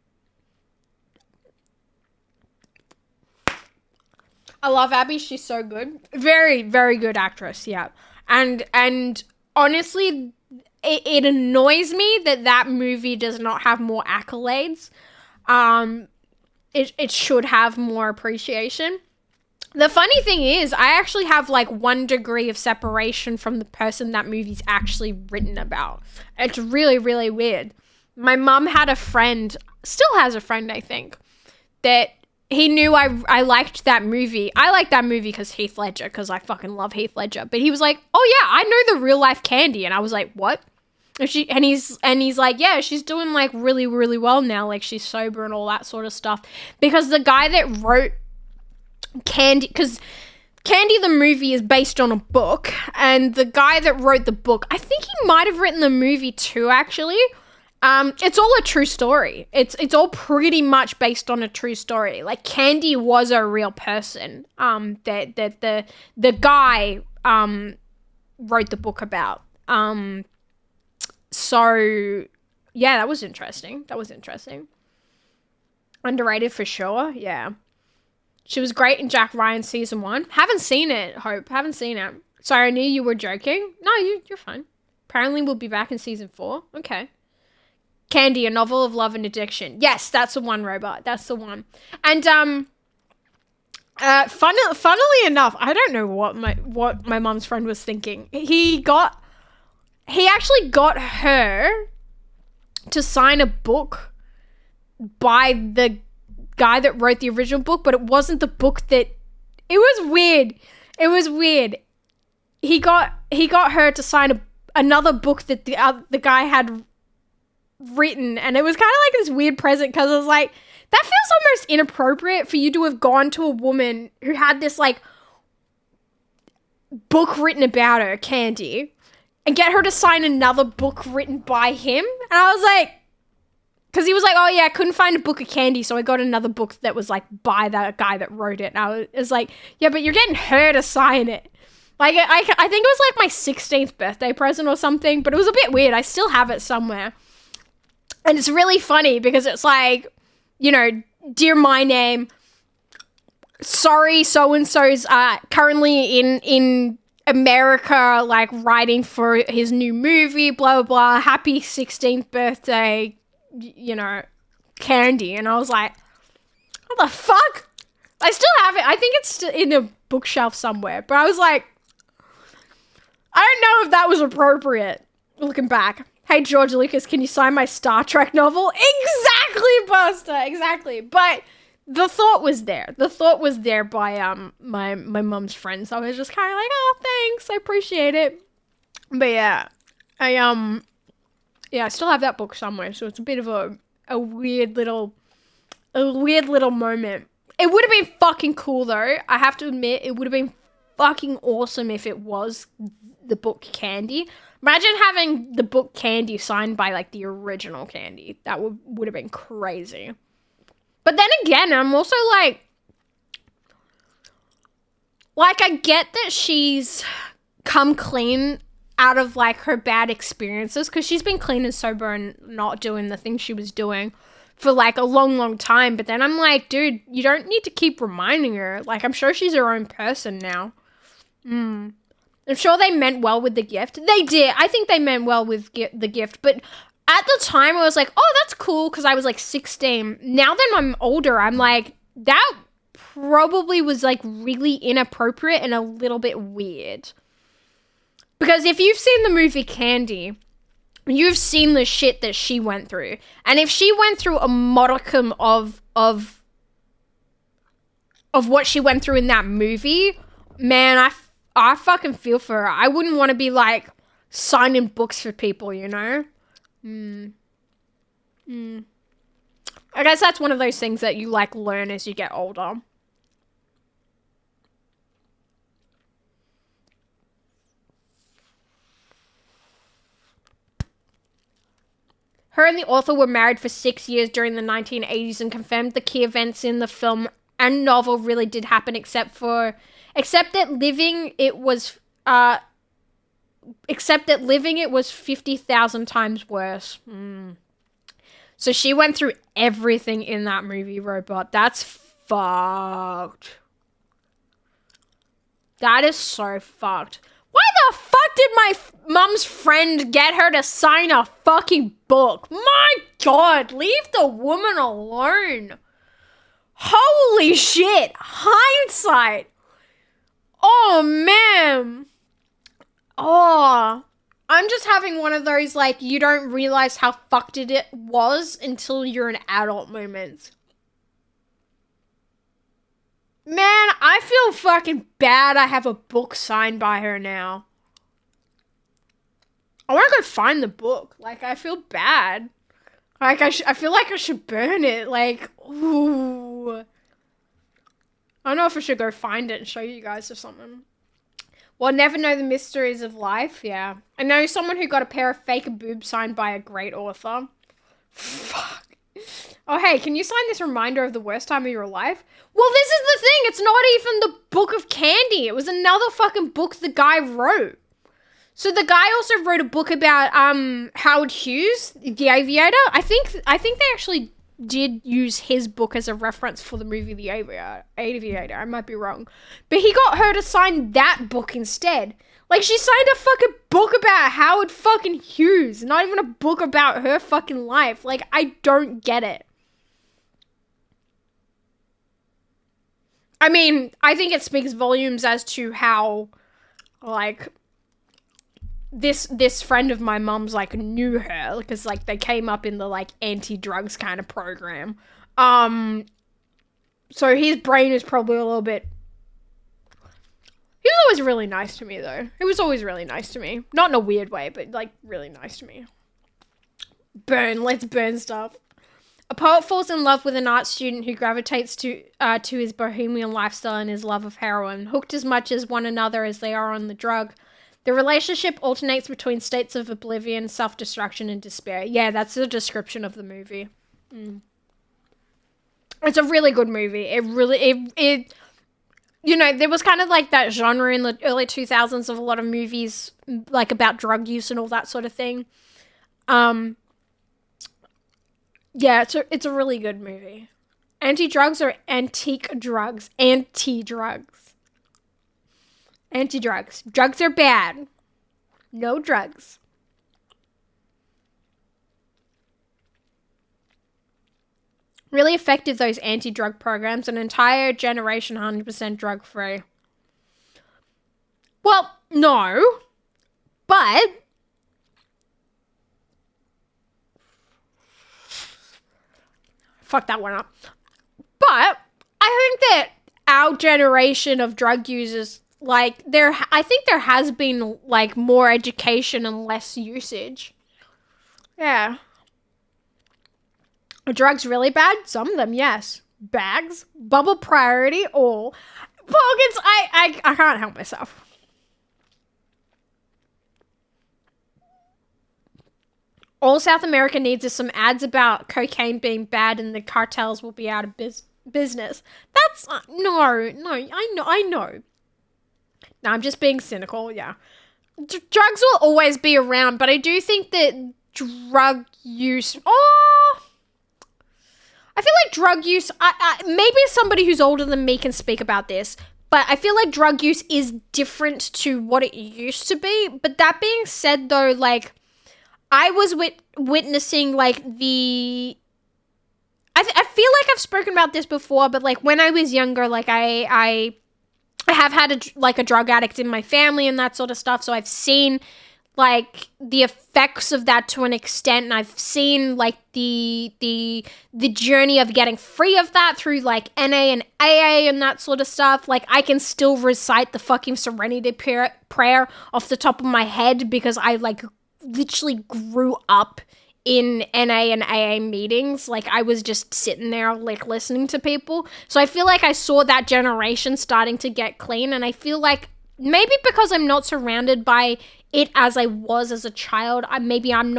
I love Abby. She's so good. Very, very good actress, yeah. And honestly, it annoys me that movie does not have more accolades. It should have more appreciation. The funny thing is, I actually have like 1 degree of separation from the person that movie's actually written about. It's really, really weird. My mum had a friend, still has a friend, I think, that he knew I liked that movie. I like that movie because Heath Ledger, because I fucking love Heath Ledger. But he was like, oh yeah, I know the real life Candy. And I was like, what? And he's like, yeah, she's doing like really, really well now. Like she's sober and all that sort of stuff. Because the guy that wrote Candy, because Candy the movie is based on a book, and the guy that wrote the book, I think he might have written the movie too, actually. It's all a true story. It's all pretty much based on a true story. Like Candy was a real person. That the guy wrote the book about. So yeah, that was interesting. Underrated for sure. Yeah. She was great in Jack Ryan season 1. Haven't seen it, Hope. Haven't seen it. Sorry, I knew you were joking. No, you're fine. Apparently we'll be back in season 4. Okay. Candy, a novel of love and addiction. Yes, that's the one, Robot. That's the one. And funnily enough, I don't know what my mom's friend was thinking. He actually got her to sign a book by the guy that wrote the original book, but it wasn't the book that... It was weird. He got her to sign another book that the guy had written, and it was kind of like this weird present, because I was like, that feels almost inappropriate for you to have gone to a woman who had this like book written about her, Candy, and get her to sign another book written by him. And I was like, because he was like, oh yeah, I couldn't find a book of Candy, so I got another book that was like by that guy that wrote it. And I was like, yeah, but you're getting her to sign it. Like, I think it was like my 16th birthday present or something, but it was a bit weird. I still have it somewhere. And it's really funny because it's like, you know, dear my name, sorry, so-and-so's currently in America, like, writing for his new movie, blah, blah, blah, happy 16th birthday, you know, Candy. And I was like, what the fuck? I still have it. I think it's in a bookshelf somewhere. But I was like, I don't know if that was appropriate, looking back. Hey, George Lucas, can you sign my Star Trek novel? Exactly, Buster, exactly. But the thought was there. The thought was there by my mum's friends. I was just kind of like, oh, thanks, I appreciate it. But yeah, I still have that book somewhere. So it's a bit of a weird little moment. It would have been fucking cool though. I have to admit, it would have been fucking awesome if it was the book Candy. Imagine having the book Candy signed by, like, the original Candy. That would have been crazy. But then again, I'm also like, I get that she's come clean out of, like, her bad experiences, because she's been clean and sober and not doing the things she was doing for, like, a long, long time. But then I'm like, dude, you don't need to keep reminding her. Like, I'm sure she's her own person now. I'm sure they meant well with the gift. They did. I think they meant well with the gift. But at the time, I was like, oh, that's cool, because I was, like, 16. Now that I'm older, I'm like, that probably was, like, really inappropriate and a little bit weird. Because if you've seen the movie Candy, you've seen the shit that she went through. And if she went through a modicum of what she went through in that movie, man, I fucking feel for her. I wouldn't want to be, like, signing books for people, you know? I guess that's one of those things that you, like, learn as you get older. Her and the author were married for 6 years during the 1980s and confirmed the key events in the film and novel really did happen, except that living it was 50,000 times worse. So she went through everything in that movie, Robot. That's fucked. That is so fucked. Why the fuck did my mum's friend get her to sign a fucking book? My God, leave the woman alone. Holy shit. Hindsight. Oh, man. Oh, I'm just having one of those, like, you don't realize how fucked it was until you're an adult moments. Man, I feel fucking bad I have a book signed by her now. I want to go find the book. Like, I feel bad. Like, I feel like I should burn it. Like, ooh. I don't know if I should go find it and show you guys or something. Well, never know the mysteries of life. Yeah. I know someone who got a pair of fake boobs signed by a great author. Fuck. Oh, hey, can you sign this reminder of the worst time of your life? Well, this is the thing. It's not even the book of Candy. It was another fucking book the guy wrote. So the guy also wrote a book about Howard Hughes, the aviator. I think they actually did use his book as a reference for the movie The Aviator. I might be wrong. But he got her to sign that book instead. Like, she signed a fucking book about Howard fucking Hughes. Not even a book about her fucking life. Like, I don't get it. I mean, I think it speaks volumes as to how, like, this friend of my mum's, like, knew her, because, like, they came up in the, like, anti-drugs kind of program. So his brain is probably a little bit... He was always really nice to me, though. He was always really nice to me. Not in a weird way, but, like, really nice to me. Let's burn stuff. A poet falls in love with an art student who gravitates to his bohemian lifestyle and his love of heroin. Hooked as much as one another as they are on the drug, the relationship alternates between states of oblivion, self-destruction, and despair. Yeah, that's the description of the movie. It's a really good movie. It you know, there was kind of like that genre in the early 2000s of a lot of movies like about drug use and all that sort of thing. Yeah, it's a really good movie. Anti-drugs or antique drugs? Anti-drugs. Anti-drugs. Drugs are bad. No drugs. Really effective, those anti-drug programs. An entire generation 100% drug-free. Well, no. But fuck that one up. But I think that our generation of drug users, like, I think there has been, like, more education and less usage. Yeah. Are drugs really bad? Some of them, yes. Bags, bubble priority, all. Pockets, I can't help myself. All South America needs is some ads about cocaine being bad and the cartels will be out of business. That's, no, I know. No, I'm just being cynical, yeah. Drugs will always be around, but I do think that drug use, I feel like drug use, maybe somebody who's older than me can speak about this, but I feel like drug use is different to what it used to be. But that being said, though, like, I was witnessing, like, I feel like I've spoken about this before, but, like, when I was younger, like, I have had, a drug addict in my family and that sort of stuff, so I've seen, like, the effects of that to an extent, and I've seen, like, the journey of getting free of that through, like, NA and AA and that sort of stuff. Like, I can still recite the fucking Serenity prayer off the top of my head because I, like, literally grew up in NA and AA meetings. Like, I was just sitting there, like, listening to people. So I feel like I saw that generation starting to get clean, and I feel like maybe because I'm not surrounded by it as I was as a child, maybe I'm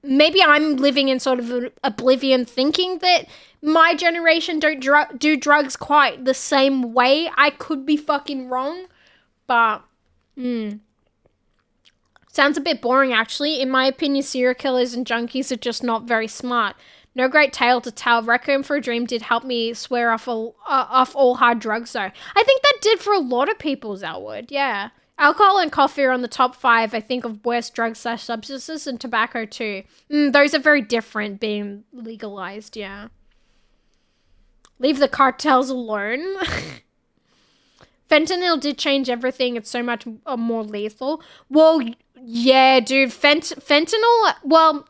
living in sort of an oblivion thinking that my generation don't do drugs quite the same way. I could be fucking wrong, but sounds a bit boring, actually. In my opinion, serial killers and junkies are just not very smart. No great tale to tell. Requiem for a Dream did help me swear off all hard drugs, though. I think that did for a lot of people, Zelwood. Yeah. Alcohol and coffee are on the top 5, I think, of worst drugs/substances, and tobacco, too. Those are very different, being legalized, yeah. Leave the cartels alone. Fentanyl did change everything. It's so much more lethal. Well, yeah, dude. Fentanyl, well,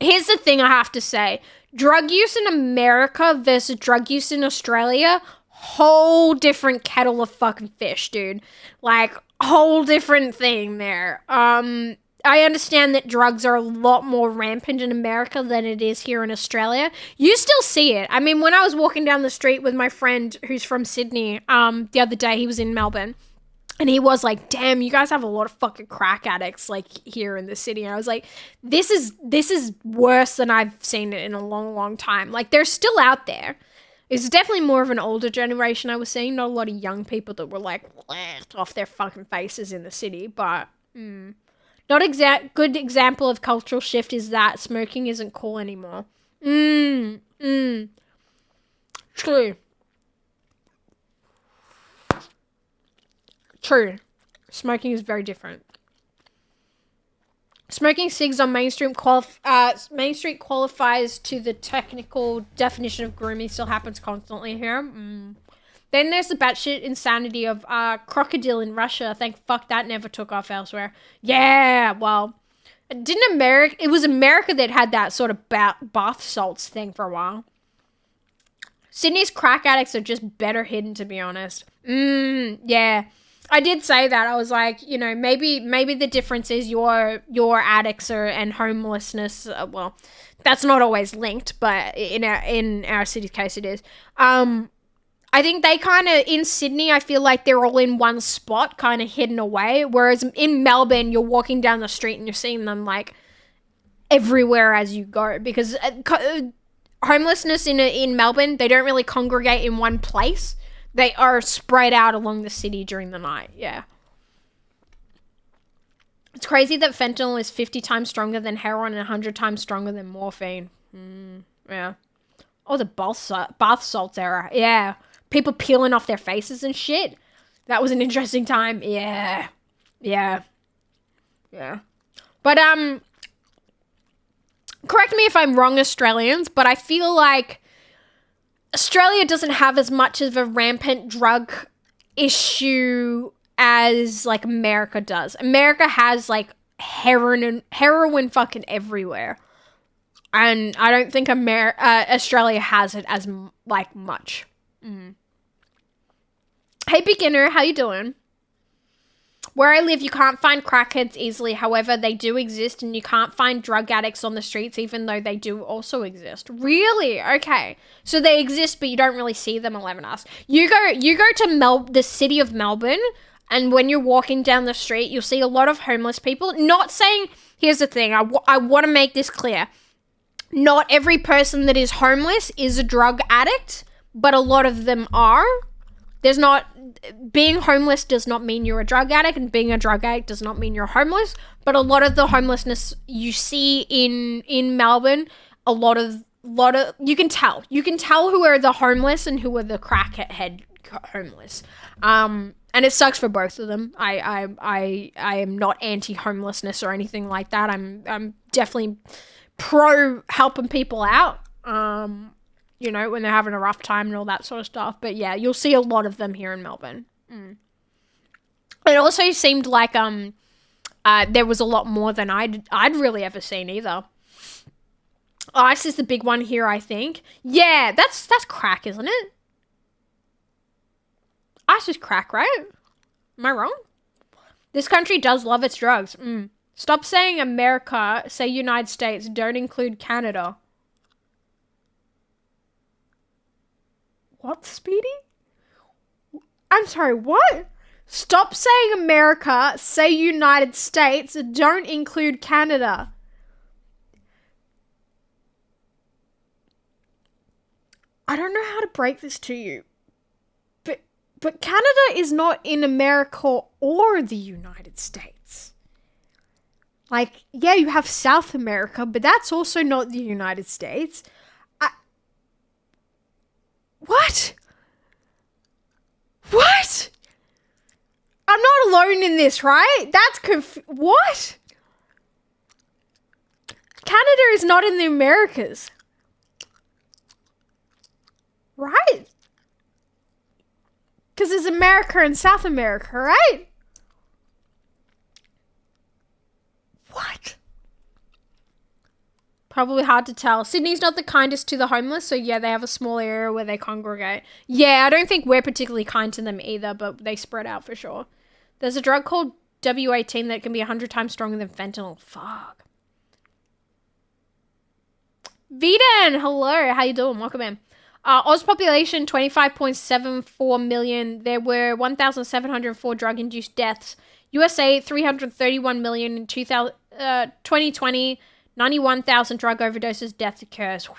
here's the thing I have to say. Drug use in America versus drug use in Australia, whole different kettle of fucking fish, dude. Like, whole different thing there. I understand that drugs are a lot more rampant in America than it is here in Australia. You still see it. I mean, when I was walking down the street with my friend who's from Sydney, the other day, he was in Melbourne, and he was like, damn, you guys have a lot of fucking crack addicts, like, here in the city. And I was like, this is worse than I've seen it in a long, long time. Like, they're still out there. It's definitely more of an older generation I was seeing, not a lot of young people that were, like, off their fucking faces in the city, but, Not good example of cultural shift is that smoking isn't cool anymore. True. Smoking is very different. Smoking cigs on Main Street qualifies to the technical definition of grooming. Still happens constantly here. Then there's the batshit insanity of crocodile in Russia. Thank fuck that never took off elsewhere. Yeah, well, it was America that had that sort of bath salts thing for a while. Sydney's crack addicts are just better hidden, to be honest. Yeah. I did say that. I was like, you know, maybe the difference is your addicts and homelessness. Well, that's not always linked, but in our city's case, it is. I think they kind of, in Sydney, I feel like they're all in one spot, kind of hidden away. Whereas in Melbourne, you're walking down the street and you're seeing them, like, everywhere as you go. Because homelessness in Melbourne, they don't really congregate in one place. They are spread out along the city during the night. Yeah. It's crazy that fentanyl is 50 times stronger than heroin and 100 times stronger than morphine. Yeah. Oh, the bath salts era. Yeah. People peeling off their faces and shit. That was an interesting time. Yeah. Yeah. Yeah. But, correct me if I'm wrong, Australians, but I feel like Australia doesn't have as much of a rampant drug issue as, like, America does. America has, like, heroin fucking everywhere. And I don't think Australia has it as, like, much. Hey, beginner, how you doing? Where I live, you can't find crackheads easily. However, they do exist, and you can't find drug addicts on the streets, even though they do also exist. Really? Okay. So they exist, but you don't really see them, 11us. You go to the city of Melbourne, and when you're walking down the street, you'll see a lot of homeless people. Not saying, here's the thing, I want to make this clear. Not every person that is homeless is a drug addict, but a lot of them are. Being homeless does not mean you're a drug addict, and being a drug addict does not mean you're homeless. But a lot of the homelessness you see in Melbourne, a lot of you can tell who are the homeless and who are the crackhead homeless. And it sucks for both of them. I am not anti-homelessness or anything like that. I'm definitely pro helping people out. You know, when they're having a rough time and all that sort of stuff. But yeah, you'll see a lot of them here in Melbourne. It also seemed like there was a lot more than I'd really ever seen either. Ice is the big one here, I think. Yeah, that's crack, isn't it? Ice is crack, right? Am I wrong? This country does love its drugs. Stop saying America, say United States, don't include Canada. What, Speedy? I'm sorry, what? Stop saying America, say United States, don't include Canada. I don't know how to break this to you. But Canada is not in America or the United States. Like, yeah, you have South America, but that's also not the United States. What? What? I'm not alone in this, right? That's what? Canada is not in the Americas. Right? Because there's America and South America, right? What? Probably hard to tell. Sydney's not the kindest to the homeless, so yeah, they have a small area where they congregate. Yeah, I don't think we're particularly kind to them either, but they spread out for sure. There's a drug called W18 that can be 100 times stronger than fentanyl. Fuck. Viden, hello, how you doing? Welcome in. Oz population, 25.74 million. There were 1,704 drug-induced deaths. USA, 331 million in 2020. 91,000 drug overdoses, deaths occurs. Whew,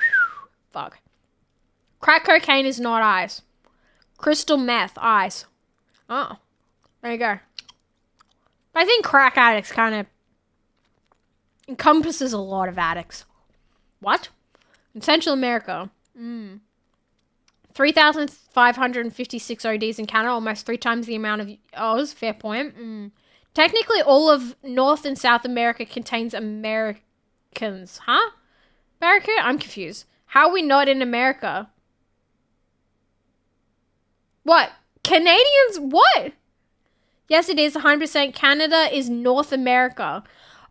fuck. Crack cocaine is not ice. Crystal meth, ice. Oh, there you go. But I think crack addicts kind of encompasses a lot of addicts. What? In Central America. 3,556 ODs in Canada, almost 3 times the amount of Oz. Fair point. Technically, all of North and South America contains Americans, huh? America? I'm confused. How are we not in America? What? Canadians? What? Yes, it is 100%. Canada is North America.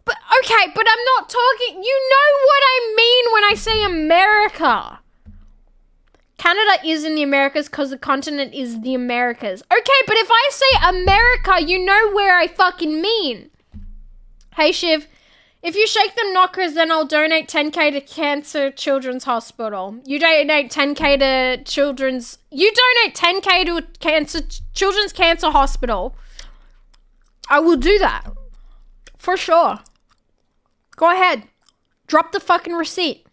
But, okay, but I'm not talking... You know what I mean when I say America. Canada is in the Americas because the continent is the Americas. Okay, but if I say America, you know where I fucking mean. Hey, Shiv. If you shake them knockers, then I'll donate 10k to Cancer Children's Hospital. You donate 10k to Children's... You donate 10k to Children's Cancer Hospital. I will do that. For sure. Go ahead. Drop the fucking receipt.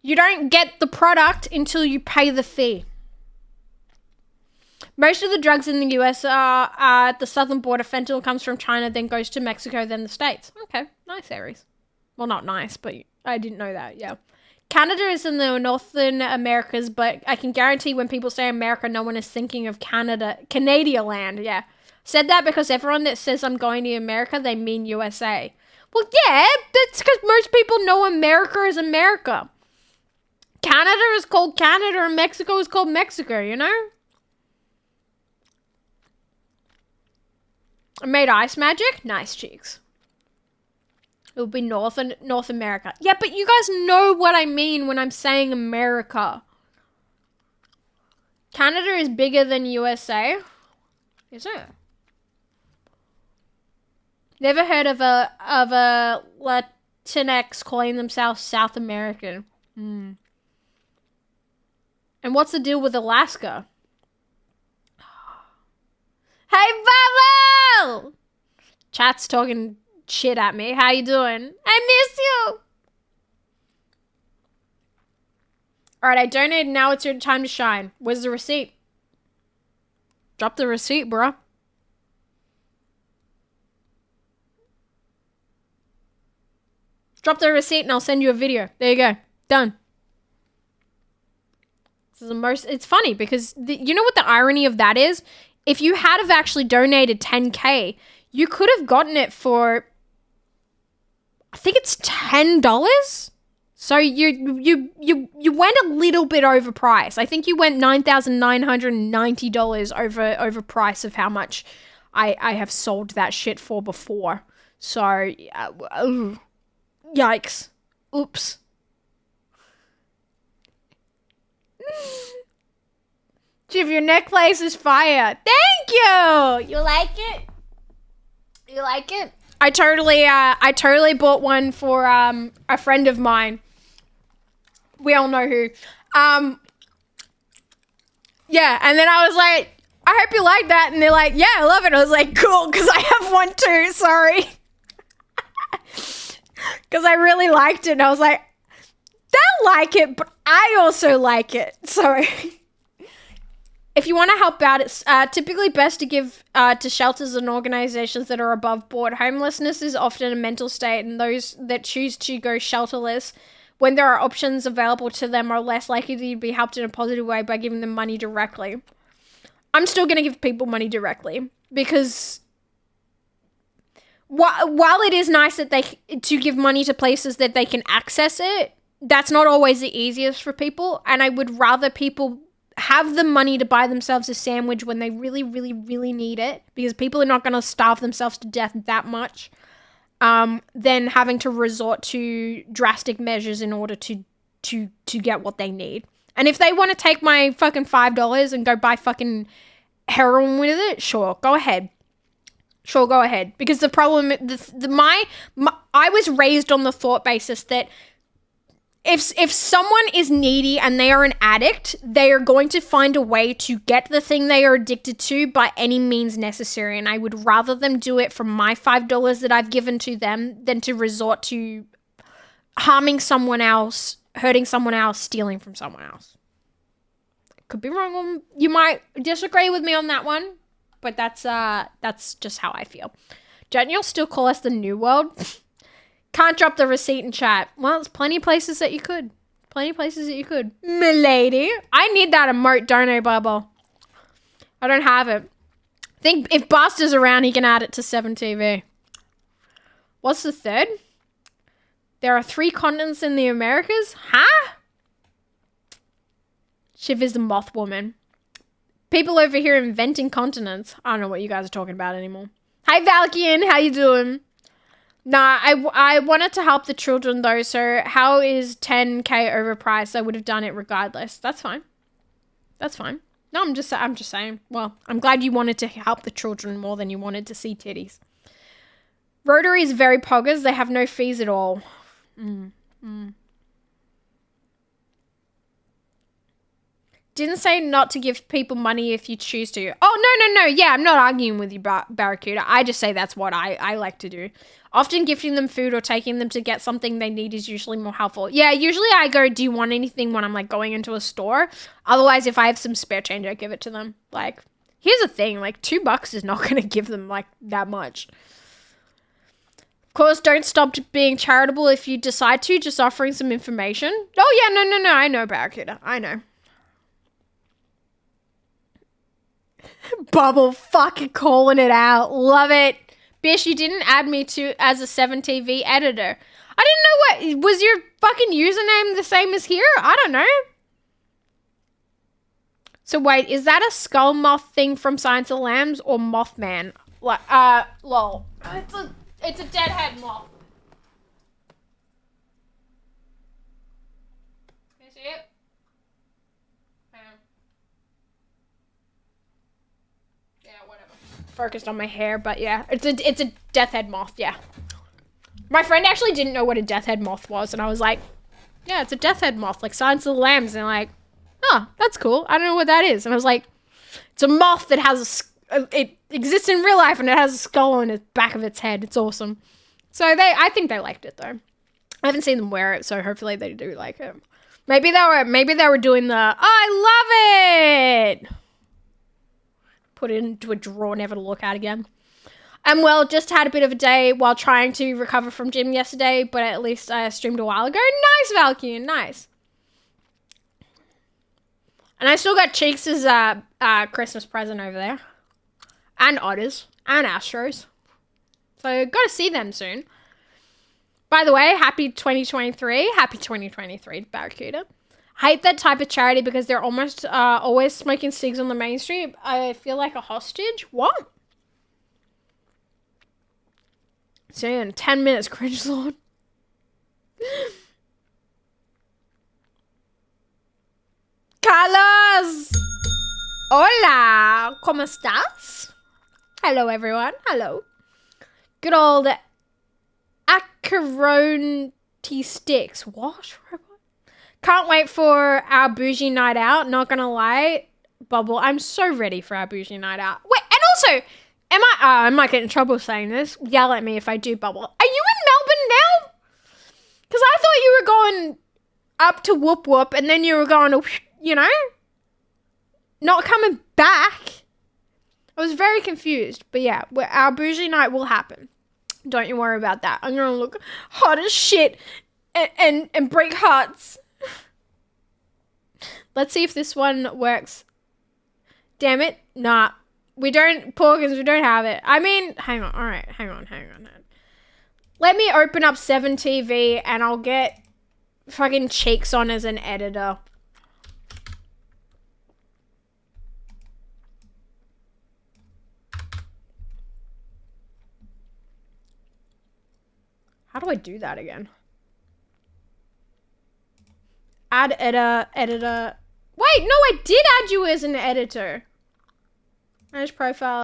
You don't get the product until you pay the fee. Most of the drugs in the US are at the southern border. Fentanyl comes from China, then goes to Mexico, then the States. Okay, nice, Aries. Well, not nice, but I didn't know that, yeah. Canada is in the Northern Americas, but I can guarantee when people say America, no one is thinking of Canada land, yeah. Said that because everyone that says I'm going to America, they mean USA. Well, yeah, that's because most people know America is America. Canada is called Canada and Mexico is called Mexico, you know? I made ice magic? Nice cheeks. It would be North America. Yeah, but you guys know what I mean when I'm saying America. Canada is bigger than USA. Is it? Never heard of a Latinx calling themselves South American. And what's the deal with Alaska? Hey, Bubble! Chat's talking shit at me. How you doing? I miss you! Alright, I donated. Now it's your time to shine. Where's the receipt? Drop the receipt, bro. Drop the receipt and I'll send you a video. There you go. Done. This is the most... It's funny because... you know what the irony of that is? If you had have actually donated 10K, you could have gotten it for... I think it's $10. So you went a little bit overpriced. I think you went $9,990 over price of how much I have sold that shit for before. So... yikes. Oops. Chief, your necklace is fire. Thank you. You like it? You like it? I totally bought one for a friend of mine. We all know who. Yeah, and then I was like, I hope you like that. And they're like, yeah, I love it. I was like, cool, because I have one too. Sorry. Because I really liked it. And I was like, they'll like it, but I also like it. So if you want to help out, it's typically best to give to shelters and organizations that are above board. Homelessness is often a mental state, and those that choose to go shelterless when there are options available to them are less likely to be helped in a positive way by giving them money directly. I'm still going to give people money directly because while it is nice that to give money to places that they can access it, that's not always the easiest for people, and I would rather people have the money to buy themselves a sandwich when they really, really, really need it, because people are not going to starve themselves to death that much, than having to resort to drastic measures in order to get what they need. And if they want to take my fucking $5 and go buy fucking heroin with it, sure, go ahead. Sure, go ahead. Because the problem, I was raised on the thought basis that if someone is needy and they are an addict, they are going to find a way to get the thing they are addicted to by any means necessary. And I would rather them do it from my $5 that I've given to them than to resort to harming someone else, hurting someone else, stealing from someone else. Could be wrong. You might disagree with me on that one, but that's just how I feel. Don't you still call us the New World? Can't drop the receipt in chat. Well, there's plenty of places that you could. Plenty of places that you could. Milady. I need that emote, don't I, Bubble? I don't have it. I think if Buster's around, he can add it to 7TV. What's the third? There are 3 continents in the Americas? Huh? Shiv is the moth woman. People over here inventing continents. I don't know what you guys are talking about anymore. Hi, Valkian. How you doing? Nah, I wanted to help the children though, so how is 10K overpriced? I would have done it regardless. That's fine. That's fine. No, I'm just saying. Well, I'm glad you wanted to help the children more than you wanted to see titties. Rotary is very poggers. They have no fees at all. Didn't say not to give people money if you choose to. Oh, no. Yeah, I'm not arguing with you, Barracuda. I just say that's what I like to do. Often gifting them food or taking them to get something they need is usually more helpful. Yeah, usually I go, do you want anything when I'm like going into a store? Otherwise, if I have some spare change, I give it to them. Like, here's the thing, like $2 is not going to give them like that much. Of course, don't stop being charitable if you decide to, just offering some information. Oh yeah, no, I know, Barracuda. I know. Bubble fucking calling it out. Love it. Bish, you didn't add me to as a 7TV editor. I didn't know what... Was your fucking username the same as here? I don't know. So wait, is that a skull moth thing from Silence of the Lambs or Mothman? Lol. It's a deadhead moth. Can you see it? Yeah, whatever. Focused on my hair, but yeah, it's a death head moth. Yeah. My friend actually didn't know what a death head moth was, and I was like, "Yeah, it's a death head moth, like Silence of the Lambs." And they're like, "Oh, that's cool. I don't know what that is." And I was like, "It's a moth that has it exists in real life, and it has a skull on the back of its head. It's awesome." So I think they liked it though. I haven't seen them wear it, so hopefully they do like it. Maybe they were doing the I love it. Put it into a drawer, never to look at again. And well, just had a bit of a day while trying to recover from gym yesterday, but at least I streamed a while ago. Nice, Valkyrie, nice. And I still got Cheeks' Christmas present over there. And Otters. And Astros. So, gotta see them soon. By the way, happy 2023. Happy 2023 to Barracuda. Hate that type of charity because they're almost always smoking cigs on the main street. I feel like a hostage. What? So, in 10 minutes, cringe lord. Carlos! Hola! ¿Cómo estás? Hello, everyone. Hello. Good old Acaronti sticks. What? Can't wait for our bougie night out. Not gonna lie. Bubble, I'm so ready for our bougie night out. Wait, and also, I might get in trouble saying this. Yell at me if I do, Bubble. Are you in Melbourne now? Because I thought you were going up to Whoop Whoop and then you were going to, you know, not coming back. I was very confused. But yeah, our bougie night will happen. Don't you worry about that. I'm going to look hot as shit and break hearts. Let's see if this one works. Damn it. Nah. We don't, Porkins, we don't have it. I mean, hang on. All right. Hang on. Let me open up 7TV and I'll get fucking Cheeks on as an editor. How do I do that again? Add editor. Wait, no, I did add you as an editor. Manage profile.